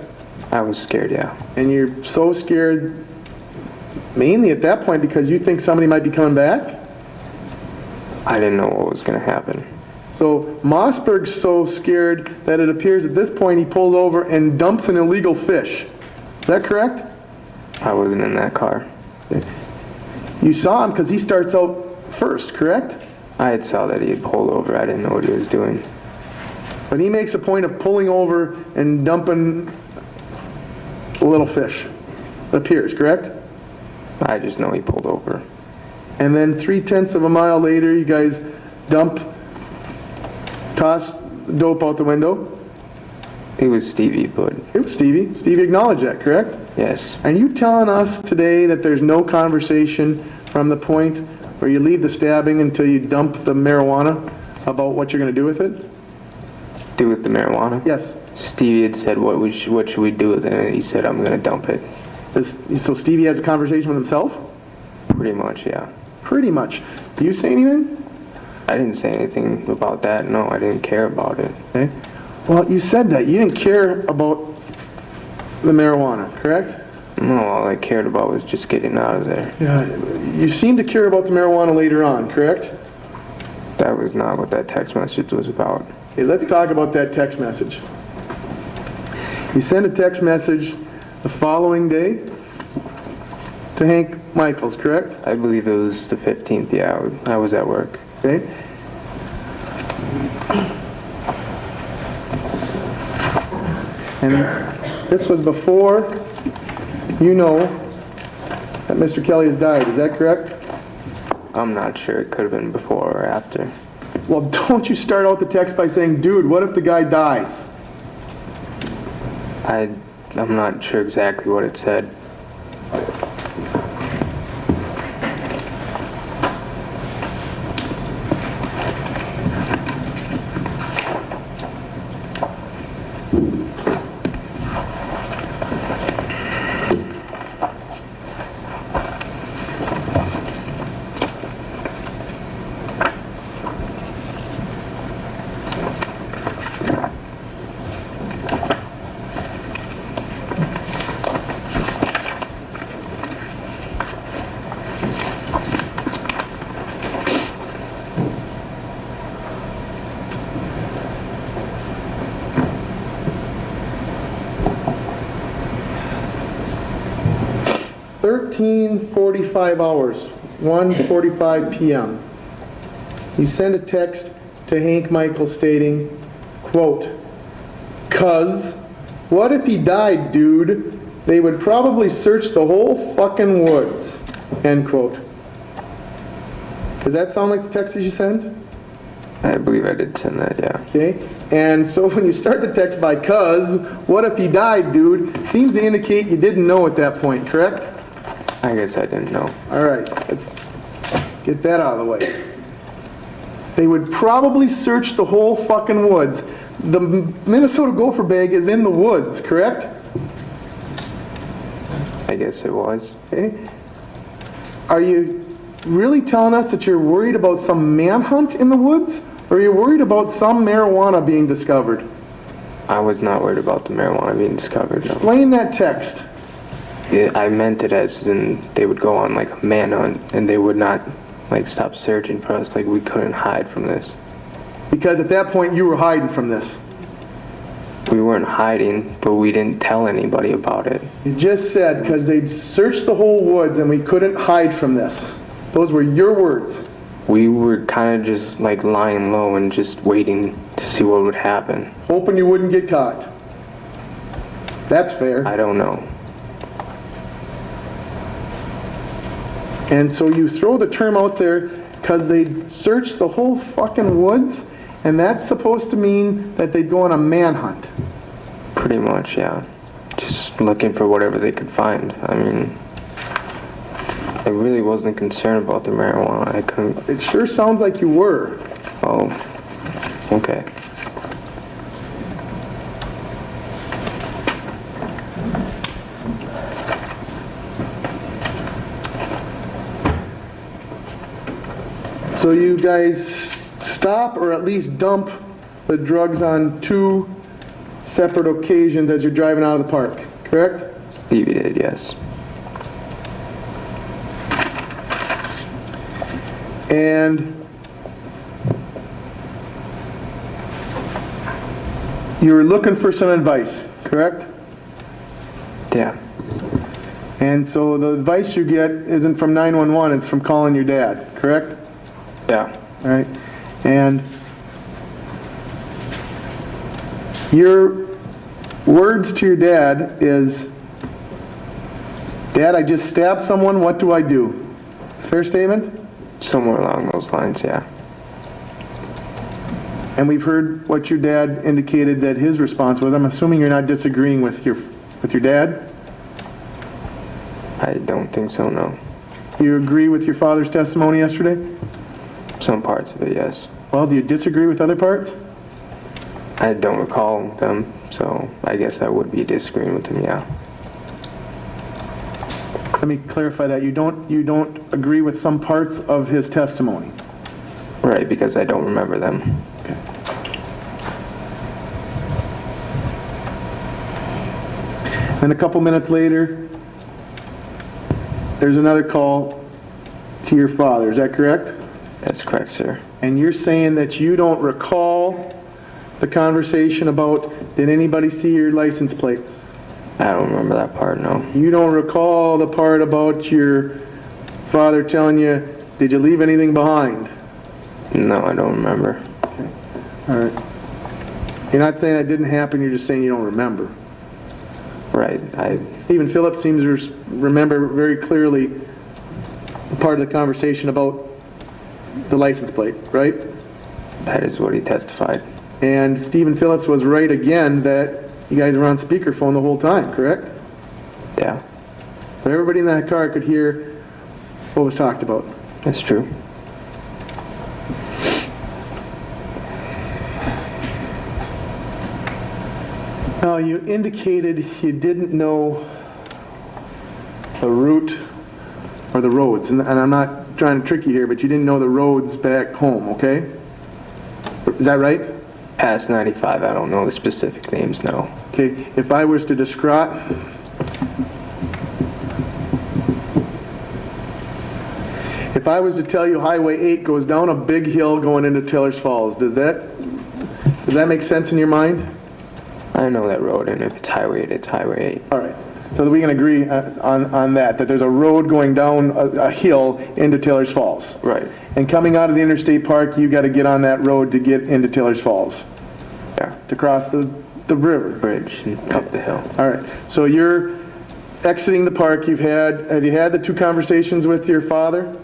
I was scared, yeah. And you're so scared mainly at that point because you think somebody might be coming back? I didn't know what was going to happen. So Mossberg's so scared that it appears at this point he pulls over and dumps an illegal fish. Is that correct? I wasn't in that car. You saw him because he starts out first, correct? I had saw that he had pulled over. I didn't know what he was doing. But he makes a point of pulling over and dumping a little fish. It appears, correct? I just know he pulled over. And then 3/10 of a mile later, you guys toss dope out the window. It was Stevie, but It was Stevie. Stevie acknowledged that, correct? yes. Are you telling us today that there's no conversation from the point where you leave the stabbing until you dump the marijuana about what you're going to do with it? Do with the marijuana? Yes. Stevie had said, what should we do with it? And he said, I'm going to dump it. So Stevie has a conversation with himself? Pretty much, yeah. Pretty much. Do you say anything? I didn't say anything about that. No, I didn't care about it. Okay. Well, you said that. You didn't care about the marijuana, correct? No, all I cared about was just getting out of there. Yeah. You seemed to care about the marijuana later on, correct? That was not what that text message was about. Okay, let's talk about that text message. You sent a text message the following day to Hank Michaels, correct? I believe it was the 15th, yeah. I was at work. Okay. And this was before you know that Mr. Kelly has died, is that correct? I'm not sure. It could have been before or after. Well, don't you start out the text by saying, dude, what if the guy dies? I'm not sure exactly what it said. $13:45, 1:45 p.m. You send a text to Hank Michaels stating, quote, "'Cause what if he died, dude? They would probably search the whole fucking woods," end quote. Does that sound like the text that you sent? I believe I did send that, yeah. Okay, and so when you start the text by "'cause what if he died, dude," seems to indicate you didn't know at that point, correct? I guess I didn't know. All right, let's get that out of the way. They would probably search the whole fucking woods. The Minnesota gopher bag is in the woods, correct? I guess it was. Okay. Are you really telling us that you're worried about some manhunt in the woods? Or are you worried about some marijuana being discovered? I was not worried about the marijuana being discovered, no. Explain that text. I meant it as in they would go on like a manhunt and they would not like stop searching for us, like we couldn't hide from this. Because at that point you were hiding from this. We weren't hiding, but we didn't tell anybody about it. You just said because they'd searched the whole woods and we couldn't hide from this. Those were your words. We were kind of just like lying low and just waiting to see what would happen. Hoping you wouldn't get caught. That's fair. I don't know. And so you throw the term out there because they searched the whole fucking woods, and that's supposed to mean that they'd go on a manhunt. Pretty much, yeah. Just looking for whatever they could find. I mean, I really wasn't concerned about the marijuana. I couldn't. It sure sounds like you were. Oh, okay. So you guys stop or at least dump the drugs on 2 separate occasions as you're driving out of the park, correct? Stevie did, yes. And you were looking for some advice, correct? Yeah. And so the advice you get isn't from 911, it's from calling your dad, correct? Yeah. All right. And your words to your dad is, "Dad, I just stabbed someone, what do I do?" Fair statement? Somewhere along those lines, yeah. And we've heard what your dad indicated that his response was. I'm assuming you're not disagreeing with your dad? I don't think so, no. You agree with your father's testimony yesterday? Some parts of it, yes. Well, do you disagree with other parts? I don't recall them, so I guess I would be disagreeing with them, yeah. Let me clarify that. You don't agree with some parts of his testimony? Right, because I don't remember them. Okay. And a couple minutes later, there's another call to your father. Is that correct? That's correct, sir. And you're saying that you don't recall the conversation about, did anybody see your license plates? I don't remember that part, no. You don't recall the part about your father telling you, did you leave anything behind? No, I don't remember. Okay. All right. You're not saying that didn't happen, you're just saying you don't remember. Right, Stephen Phillips seems to remember very clearly the part of the conversation about the license plate, right? that is what he testified. And Stephen Phillips was right again that you guys were on speakerphone the whole time, correct? Yeah, So everybody in that car could hear what was talked about. that's true. Now, you indicated you didn't know the route or the roads, and I'm not trying to trick you here, but you didn't know the roads back home, okay? Is that right? Past 95, I don't know the specific names, no. Okay, if I was to describe... If I was to tell you Highway 8 goes down a big hill going into Taylor's Falls, does that make sense in your mind? I know that road, and if it's Highway 8, it's Highway 8. All right, so that we can agree on that there's a road going down a hill into Taylor's Falls. Right. And coming out of the interstate park, you got to get on that road to get into Taylor's Falls, Yeah. to cross the river. Bridge and up the hill. All right, so you're exiting the park. Have you had the two conversations with your father?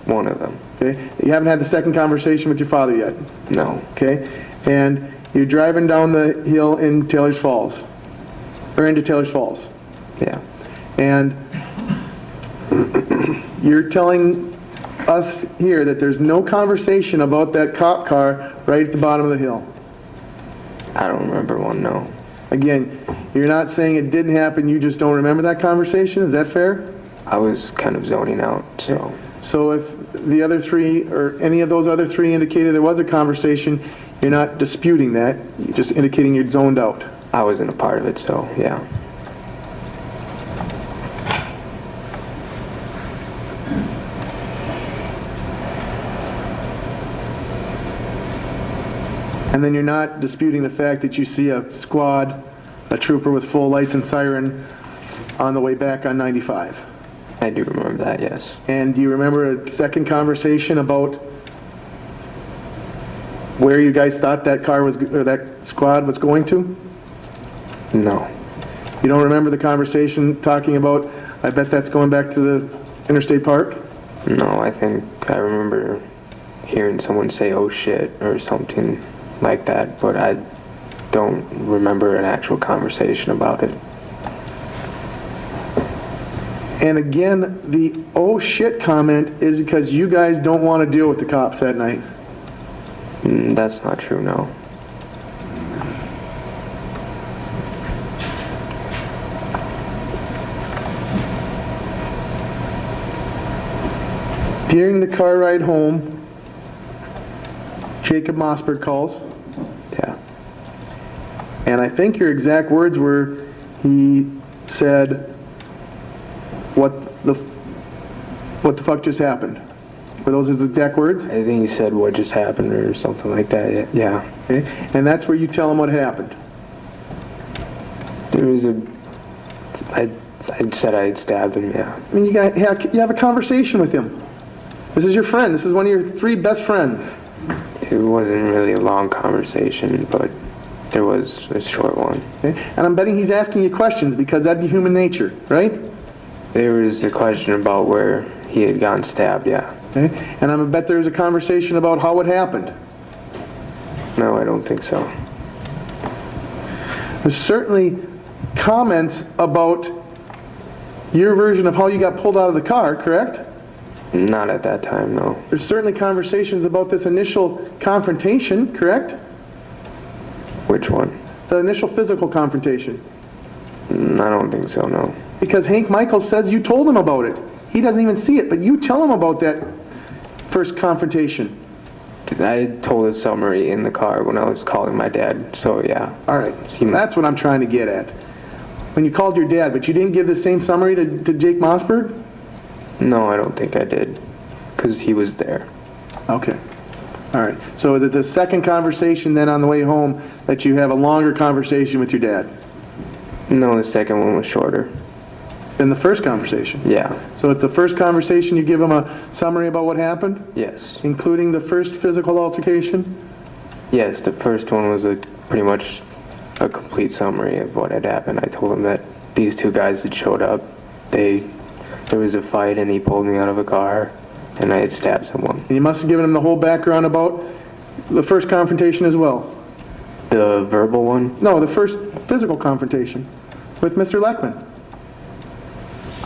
One of them. Okay, you haven't had the second conversation with your father yet. No. Okay, and you're driving down the hill in Taylor's Falls, or into Taylor's Falls. Yeah. And you're telling us here that there's no conversation about that cop car right at the bottom of the hill. I don't remember one, no. Again, you're not saying it didn't happen, you just don't remember that conversation? Is that fair? I was kind of zoning out, so. So if the other three, or any of those other three indicated there was a conversation, you're not disputing that, you're just indicating you're zoned out. I wasn't a part of it, so yeah. And then you're not disputing the fact that you see a squad, a trooper with full lights and siren on the way back on 95. I do remember that, yes. And do you remember a second conversation about where you guys thought that car was, or that squad was going to? No. You don't remember the conversation talking about, I bet that's going back to the interstate park? No, I think I remember hearing someone say, oh shit, or something like that, but I don't remember an actual conversation about it. And again, the oh shit comment is because you guys don't want to deal with the cops that night. That's not true, no. During the car ride home, Jacob Mossberg calls. Yeah. And I think your exact words were, he said, what the fuck just happened? Were those his exact words? I think he said what just happened or something like that, yeah. Okay. And that's where you tell him what happened. There was I said I had stabbed him, yeah. I mean, you have a conversation with him. This is your friend. This is one of your three best friends. It wasn't really a long conversation, but there was a short one. Okay. And I'm betting he's asking you questions because that'd be human nature, right? There was a question about where he had gotten stabbed, yeah. Okay. And I'm bet there's a conversation about how it happened. No, I don't think so. There's certainly comments about your version of how you got pulled out of the car, correct? Not at that time, no. There's certainly conversations about this initial confrontation, correct? Which one? The initial physical confrontation. I don't think so, no. Because Hank Michaels says you told him about it. He doesn't even see it, but you tell him about that first confrontation. I told a summary in the car when I was calling my dad, so yeah. All right, that's what I'm trying to get at. When you called your dad, but you didn't give the same summary to Jake Mossberg? No, I don't think I did, because he was there. Okay. All right. So is it the second conversation then on the way home that you have a longer conversation with your dad No, the second one was shorter. than the first conversation? Yeah, So it's the first conversation you give him a summary about what happened, yes. including the first physical altercation? Yes, the first one was pretty much a complete summary of what had happened. I told him that these two guys had showed up. There was a fight and he pulled me out of a car and I had stabbed someone. And you must have given him the whole background about the first confrontation as well? The verbal one? No, the first physical confrontation with Mr. Leckman.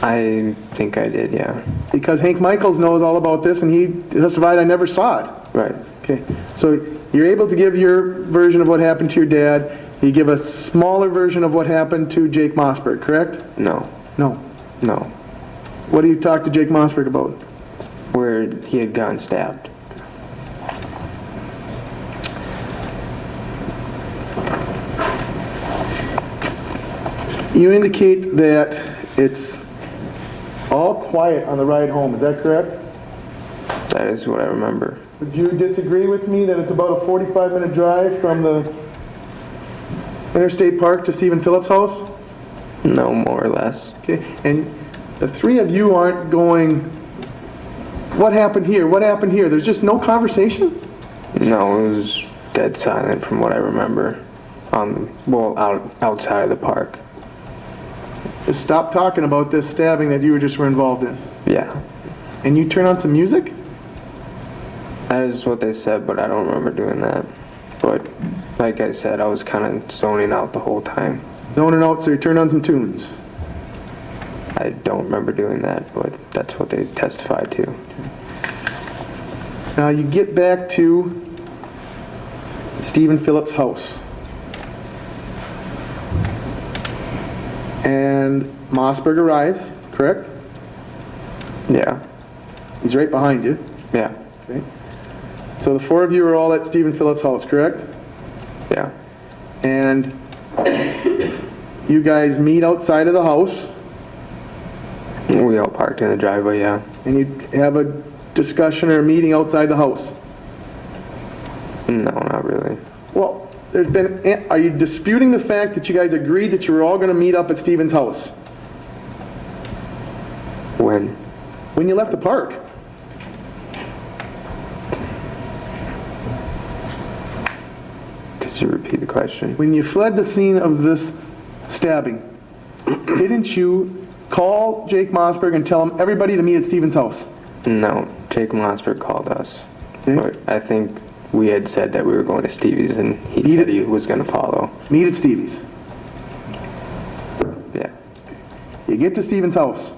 I think I did, yeah. Because Hank Michaels knows all about this and he testified I never saw it. Right. Okay, so you're able to give your version of what happened to your dad. You give a smaller version of what happened to Jake Mossberg, correct? No. No. No. What do you talk to Jake Mossberg about? Where he had gotten stabbed. You indicate that it's all quiet on the ride home, is that correct? That is what I remember. Would you disagree with me that it's about a 45-minute drive from the Interstate Park to Stephen Phillips' house? No, more or less. Okay, and the three of you aren't going, what happened here, what happened here? There's just no conversation? No, it was dead silent from what I remember. Outside of the park. Just stop talking about this stabbing that you just were involved in. Yeah. And you turn on some music? That is what they said, but I don't remember doing that. But like I said, I was kind of zoning out the whole time. Zoning out, so you turn on some tunes. I don't remember doing that, but that's what they testified to. Now you get back to Stephen Phillips' house. And Mossberg arrives, correct? Yeah. He's right behind you. Yeah. Okay. So the four of you are all at Stephen Phillips' house, correct? Yeah. And you guys meet outside of the house. We all parked in the driveway, yeah. And you have a discussion or a meeting outside the house. No, not really. Well, are you disputing the fact that you guys agreed that you were all going to meet up at Stephen's house? When? When you left the park. Could you repeat the question? When you fled the scene of this stabbing, didn't you call Jake Mossberg and tell him everybody to meet at Stephen's house? No, Jake Mossberg called us. Okay. But I think we had said that we were going to Stevie's and he said he was going to follow. Meet at Stevie's. Yeah. You get to Stephen's house.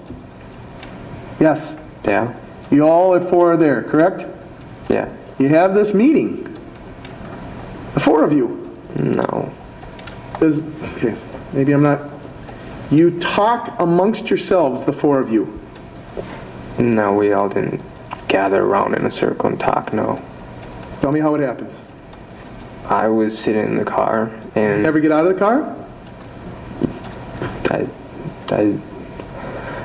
Yes. Yeah? You all four are there, correct? Yeah. You have this meeting. The four of you. No. Okay, maybe I'm not. You talk amongst yourselves, the four of you. No, we all didn't gather around in a circle and talk, no. Tell me how it happens. I was sitting in the car and Ever get out of the car?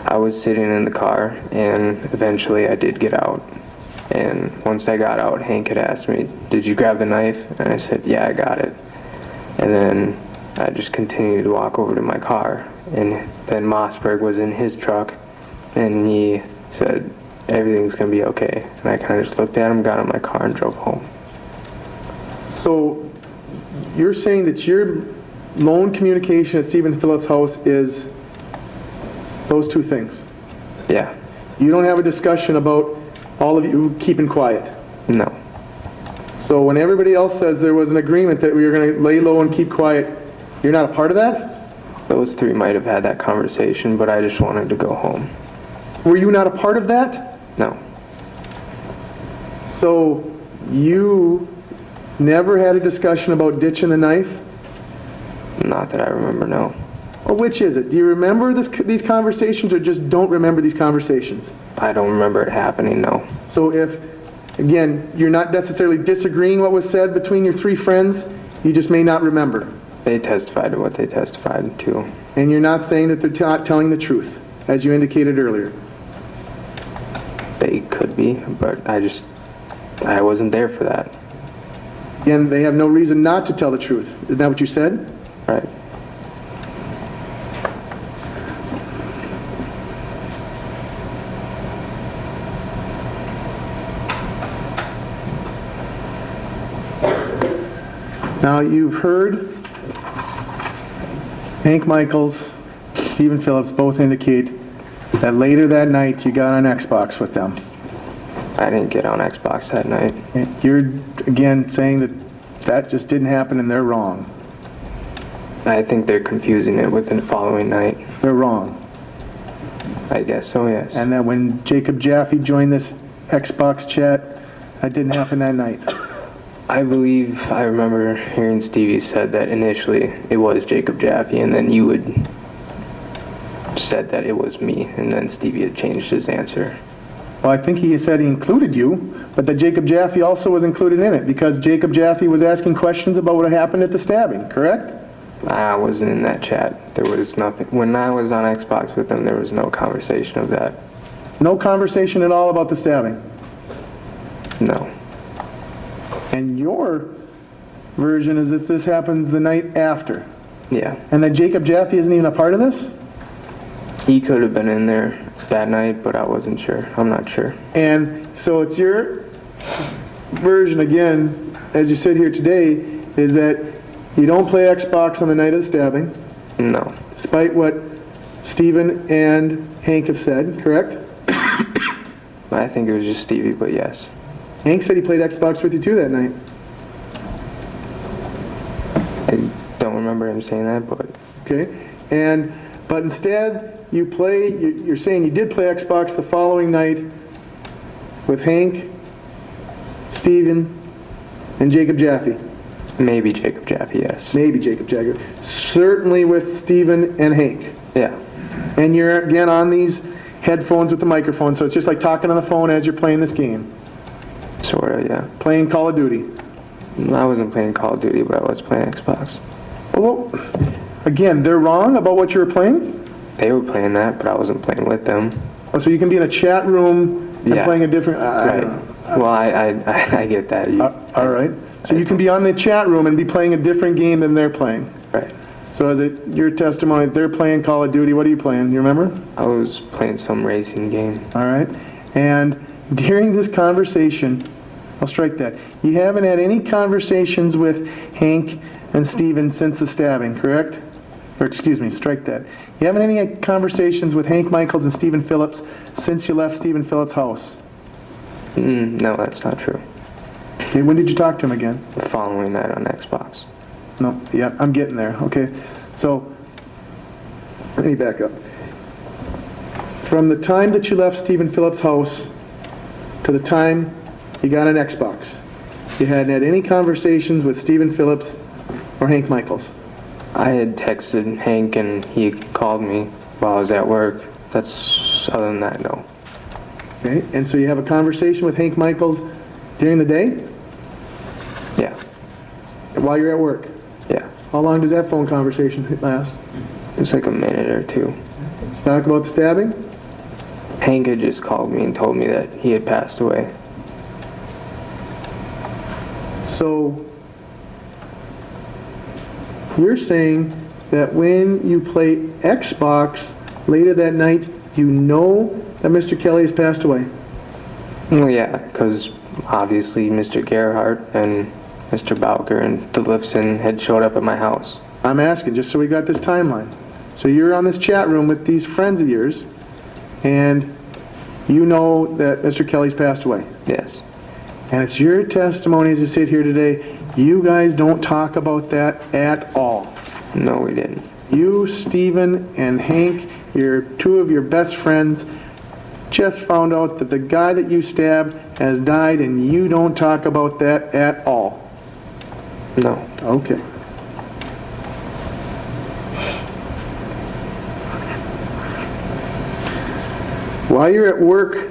I was sitting in the car and eventually I did get out. And once I got out, Hank had asked me, "Did you grab the knife?" And I said, "Yeah, I got it." And then I just continued to walk over to my car. And then Mossberg was in his truck and he said, "Everything's going to be okay." And I kind of just looked at him, got in my car and drove home. So you're saying that your lone communication at Stephen Phillips' house is those two things? Yeah. You don't have a discussion about all of you keeping quiet? No. So when everybody else says there was an agreement that we were going to lay low and keep quiet, you're not a part of that? Those three might have had that conversation, but I just wanted to go home. Were you not a part of that? No. So you never had a discussion about ditching the knife? Not that I remember, no. Well, which is it? Do you remember these conversations or just don't remember these conversations? I don't remember it happening, no. So if, again, you're not necessarily disagreeing what was said between your three friends, you just may not remember. They testified to what they testified to. And you're not saying that they're not telling the truth, as you indicated earlier. They could be, but I wasn't there for that. Again, they have no reason not to tell the truth. Isn't that what you said? Right. Now, you've heard Hank Michaels, Stephen Phillips both indicate that later that night you got on Xbox with them. I didn't get on Xbox that night. You're, again, saying that that just didn't happen and they're wrong. I think they're confusing it with the following night. They're wrong. I guess so, yes. And that when Jacob Jaffe joined this Xbox chat, that didn't happen that night. I believe I remember hearing Stevie said that initially it was Jacob Jaffe, and then you had said that it was me, and then Stevie had changed his answer. Well, I think he said he included you, but that Jacob Jaffe also was included in it because Jacob Jaffe was asking questions about what happened at the stabbing, correct? I wasn't in that chat. There was nothing. When I was on Xbox with them, there was no conversation of that. No conversation at all about the stabbing? No. And your version is that this happens the night after? Yeah. And that Jacob Jaffe isn't even a part of this? He could have been in there that night, but I wasn't sure. I'm not sure. And so it's your version, again, as you sit here today, is that you don't play Xbox on the night of the stabbing? No. Despite what Stephen and Hank have said, correct? I think it was just Stevie, but yes. Hank said he played Xbox with you too that night. I don't remember him saying that, but... Okay. But instead, you're saying you did play Xbox the following night with Hank, Stephen, and Jacob Jaffe. Maybe Jacob Jaffe, yes. Maybe Jacob Jaffe. Certainly with Stephen and Hank. Yeah. And you're, again, on these headphones with the microphone, so it's just like talking on the phone as you're playing this game. Sort of, yeah. Playing Call of Duty. I wasn't playing Call of Duty, but I was playing Xbox. Well, again, they're wrong about what you were playing? They were playing that, but I wasn't playing with them. Oh, so you can be in a chat room and playing a different... Right. Well, I get that. All right. So you can be on the chat room and be playing a different game than they're playing. Right. So is it your testimony that they're playing Call of Duty? What are you playing? You remember? I was playing some racing game. All right. And during this conversation, I'll strike that. You haven't had any conversations with Hank and Stephen since the stabbing, correct? Or excuse me, strike that. You haven't had any conversations with Hank Michaels and Stephen Phillips since you left Stephen Phillips' house? No, that's not true. Okay, when did you talk to him again? The following night on Xbox. No, yeah, I'm getting there. Okay, so let me back up. From the time that you left Stephen Phillips' house to the time you got an Xbox, you hadn't had any conversations with Stephen Phillips or Hank Michaels? I had texted Hank and he called me while I was at work. Other than that, no. Okay, and so you have a conversation with Hank Michaels during the day? Yeah. While you're at work? Yeah. How long does that phone conversation last? It was like a minute or two. Talk about the stabbing? Hank had just called me and told me that he had passed away. So you're saying that when you play Xbox later that night, you know that Mr. Kelly has passed away? Well, yeah, because obviously Mr. Gerhardt and Mr. Bowker and DeLifson had showed up at my house. I'm asking, just so we got this timeline. So you're on this chat room with these friends of yours, and you know that Mr. Kelly's passed away? Yes. And it's your testimony as you sit here today. You guys don't talk about that at all. No, we didn't. You, Stephen, and Hank, two of your best friends, just found out that the guy that you stabbed has died, and you don't talk about that at all. No. Okay. While you're at work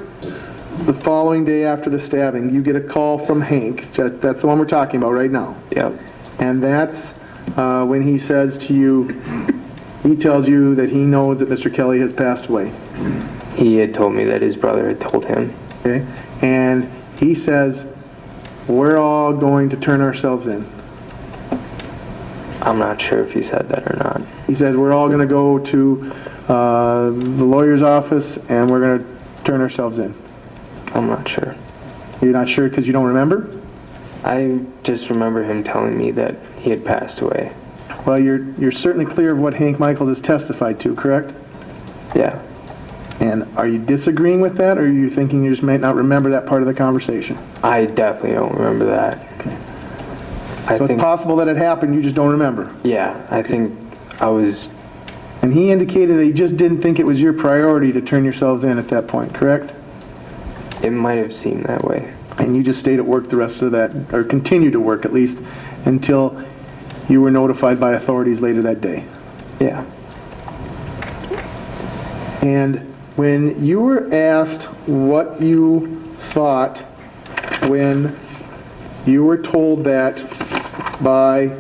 the following day after the stabbing, you get a call from Hank. That's the one we're talking about right now. Yep. And that's when he says to you, he tells you that he knows that Mr. Kelly has passed away. He had told me that his brother had told him. Okay? And he says, we're all going to turn ourselves in. I'm not sure if he said that or not. He says, we're all going to go to the lawyer's office and we're going to turn ourselves in. I'm not sure. You're not sure because you don't remember? I just remember him telling me that he had passed away. Well, you're certainly clear of what Hank Michaels has testified to, correct? Yeah. And are you disagreeing with that, or are you thinking you just might not remember that part of the conversation? I definitely don't remember that. Okay. I So think, it's possible that it happened, you just don't remember? yeah, I think I was, And he indicated that he just didn't think it was your priority to turn yourselves in at that point, correct? it might have seemed that way. And you just stayed at work the rest of that, or continued to work at least, until you were notified by authorities later that day. Yeah. And when you were asked what you thought when you were told that by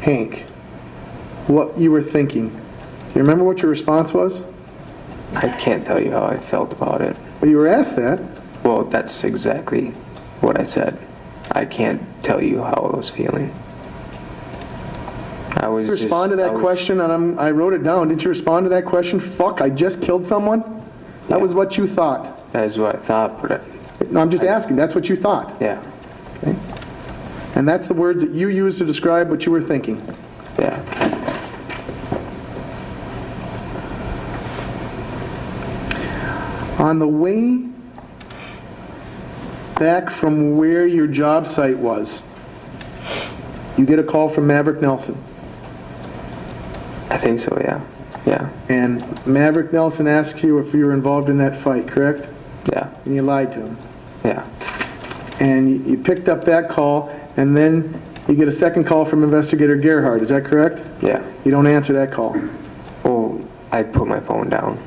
Hank, what you were thinking, do you remember what your response was? I can't tell you how I felt about it. Well, you were asked that. Well, that's exactly what I said. I can't tell you how I was feeling. I was Did you respond to that question? And I wrote it down. Did you respond to that question? Fuck, I just killed someone? That was what you thought. That is what I thought, but No, I'm just asking. That's what you thought. yeah. Okay? And that's the words that you used to describe what you were thinking. Yeah. On the way back from where your job site was, you get a call from Maverick Nelson. I think so, yeah. Yeah. And Maverick Nelson asks you if you were involved in that fight, correct? Yeah. And you lied to him. Yeah. And you picked up that call, and then you get a second call from Investigator Gerhardt. Is that correct? Yeah. You don't answer that call. Oh, I put my phone down.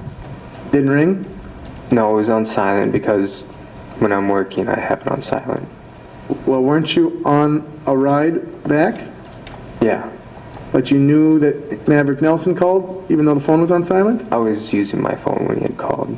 Didn't ring? No, it was on silent because when I'm working, I have it on silent. Well, weren't you on a ride back? Yeah. But you knew that Maverick Nelson called, even though the phone was on silent? I was using my phone when he had called.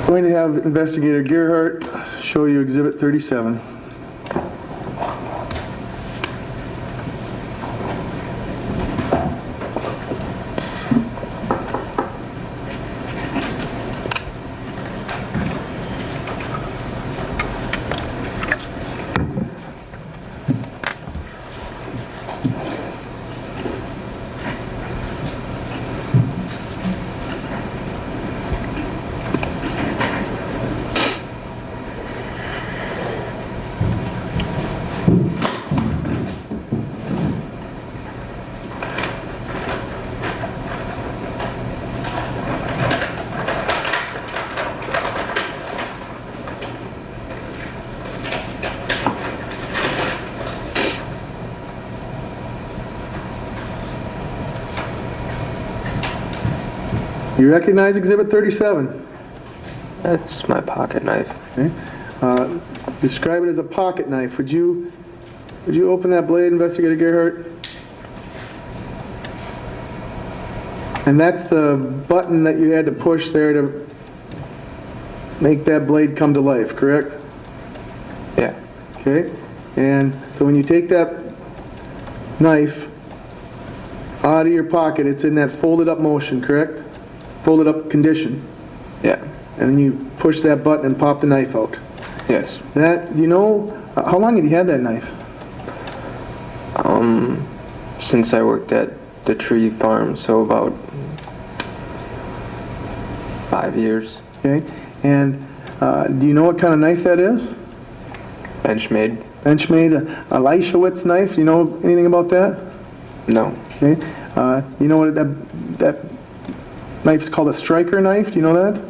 Going to have Investigator Gerhardt show you Exhibit 37. You recognize Exhibit 37? That's my pocket knife. Okay. Describe it as a pocket knife. Would you Would you open that blade, Investigator Gerhardt? And that's the button that you had to push there to make that blade come to life, correct? Yeah. Okay. And so when you take that knife out of your pocket, it's in that folded up motion, correct? Folded up condition. Yeah. And then you push that button and pop the knife out. Yes. That, you know, how long have you had that knife? Since I worked at the tree farm, so about 5 years. Okay. And do you know what kind of knife that is? Benchmade? Benchmade, a Leishowitz knife. You know anything about that? No. Okay. You know what that knife's called, a striker knife? Do you know that?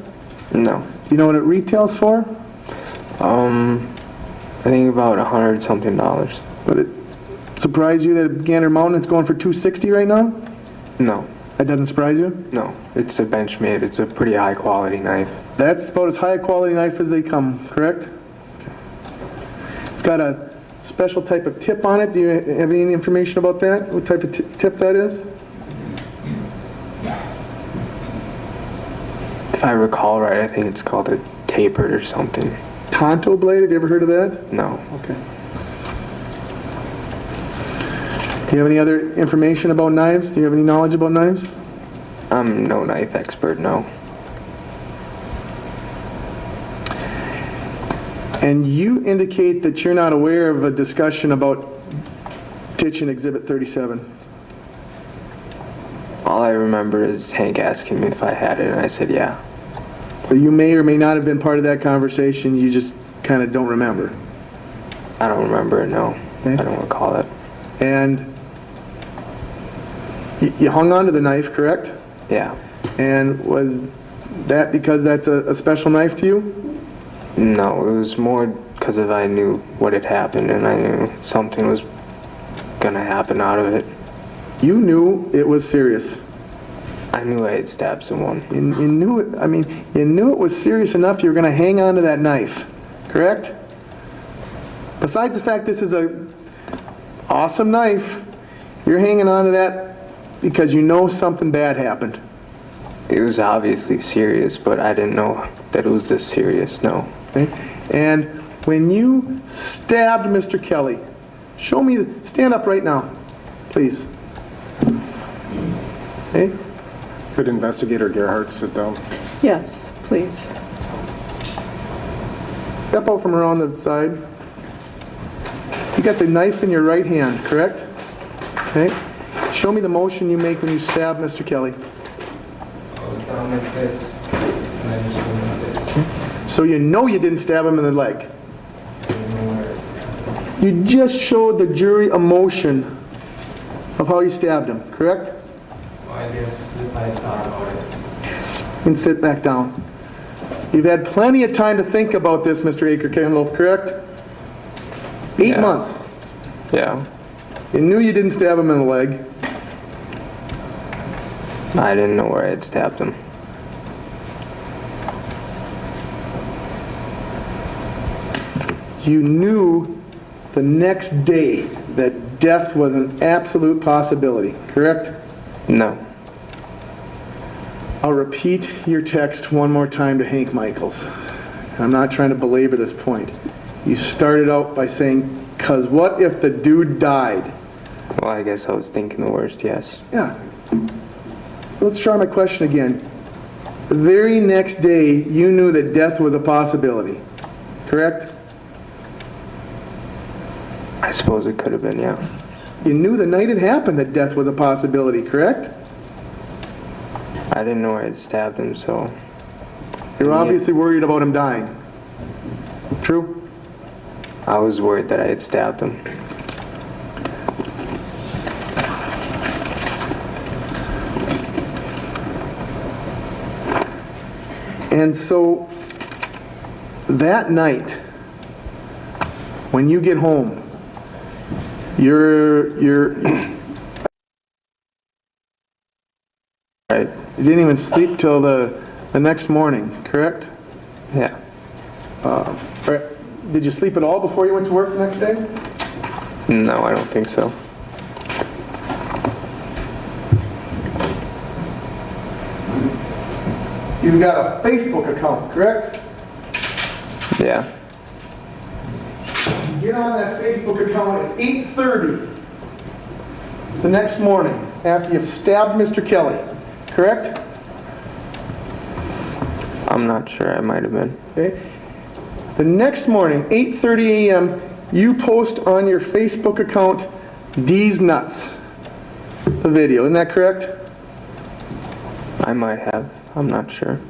No. Do you know what it retails for? I think about $100-something. Would it surprise you that at Gander Mountain it's going for $260 right now? No. That doesn't surprise you? No. It's a Benchmade. It's a pretty high quality knife. That's about as high a quality knife as they come, correct? It's got a special type of tip on it. Do you have any information about that? What type of tip that is? If I recall right, I think it's called a tapered or something. Tonto blade, have you ever heard of that? No. Okay. Do you have any other information about knives? Do you have any knowledge about knives? I'm no knife expert, no. And you indicate that you're not aware of a discussion about ditching Exhibit 37. All I remember is Hank asking me if I had it, and I said yeah. But you may or may not have been part of that conversation, you just kind of don't remember. I don't remember it, no. Okay. I don't recall it. And you hung on to the knife, correct? Yeah. And was that because that's a special knife to you? No, it was more because I knew what had happened, and I knew something was going to happen out of it. You knew it was serious. I knew I had stabbed someone. You knew it, I mean, you knew it was serious enough you were going to hang on to that knife, correct? Besides the fact this is a awesome knife, you're hanging on to that because you know something bad happened. It was obviously serious, but I didn't know that it was this serious, no. Okay? And when you stabbed Mr. Kelly, show me, stand up right now, please. Okay? Could Investigator Gerhardt sit down? Yes, please. Step out from around the side. You got the knife in your right hand, correct? Okay? Show me the motion you make when you stab Mr. Kelly. Down like this, and I just went like this. So you know you didn't stab him in the leg. You just showed the jury a motion of how you stabbed him, correct? Well, I guess if I thought about it. And sit back down. You've had plenty of time to think about this, Mr. Acre-Kendall, correct? 8 months. Yeah. You knew you didn't stab him in the leg. I didn't know where I had stabbed him. You knew the next day that death was an absolute possibility, correct? No. I'll repeat your text one more time to Hank Michaels. I'm not trying to belabor this point. You started out by saying, "'Cause what if the dude died?" Well, I guess I was thinking the worst, yes. Yeah. So let's try my question again. The very next day, you knew that death was a possibility, correct? I suppose it could have been, yeah. You knew the night it happened that death was a possibility, correct? I didn't know I had stabbed him, so... You're obviously worried about him dying. True? I was worried that I had stabbed him. And so, that night, when you get home, Right? you didn't even sleep till the next morning, correct? Yeah. Did you sleep at all before you went to work the next day? No, I don't think so. You've got a Facebook account, correct? Yeah. Get on that Facebook account at 8:30 the next morning after you've stabbed Mr. Kelly, correct? I'm not sure. I might have been. Okay. The next morning, 8:30 a.m., you post on your Facebook account, "D's nuts," the video. Isn't that correct? I might have. I'm not sure.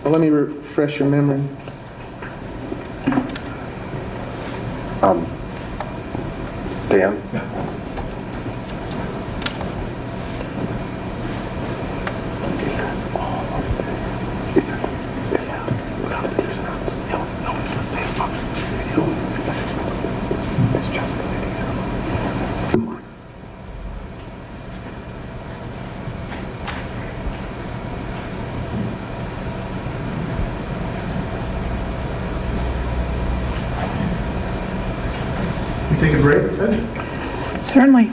Well, let me refresh your memory. Dan? Take a break? Good. Certainly.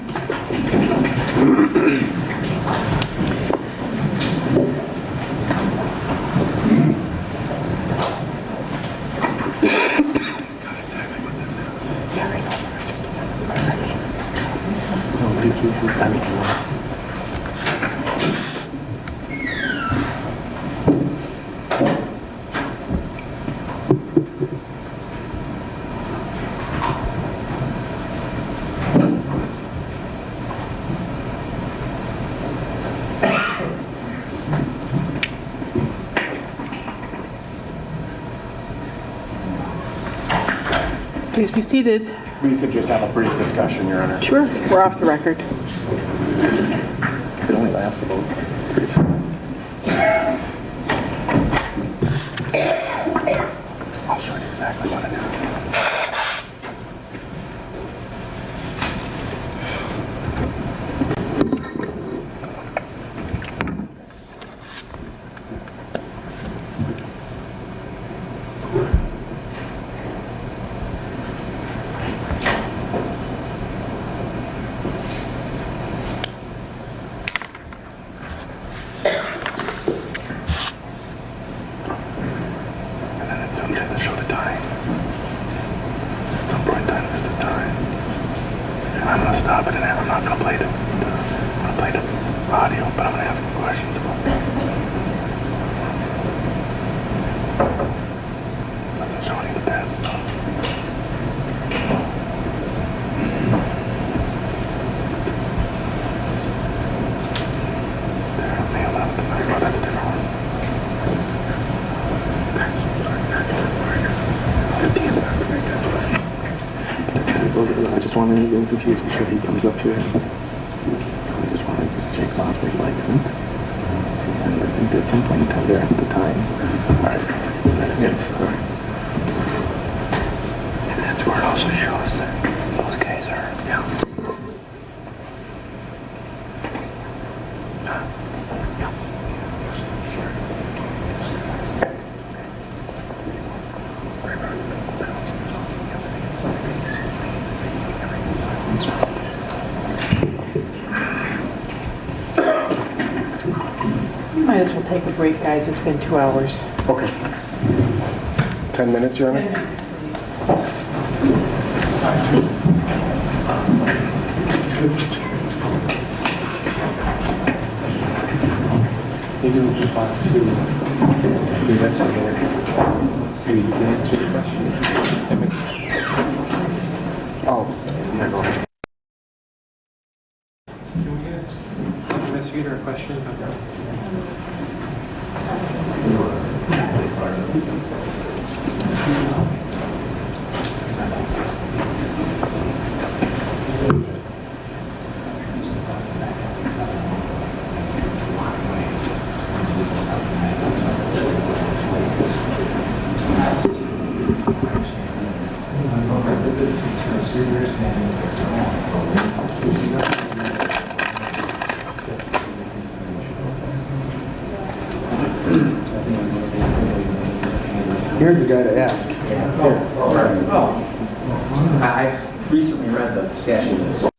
Please be seated. We could just have a brief discussion, Your Honor. Sure, we're off the record. It only lasts about 3 seconds. I'll show you exactly what it is. I just want to get him confused and sure he comes up here. I just want to check off where he likes him. And I think at some point in time there at the time. Alright. Yes, alright. And that's where it also shows that those guys are, yeah. Might as well take a break, guys. It's been 2 hours. Okay. 10 minutes, Your Honor? 10 minutes, Maybe we'll just want to do this again. Maybe you can answer the question. Oh, yeah, go ahead. Can we ask the investigator a question about that? Here's the guy to ask. Oh, recently read the statute.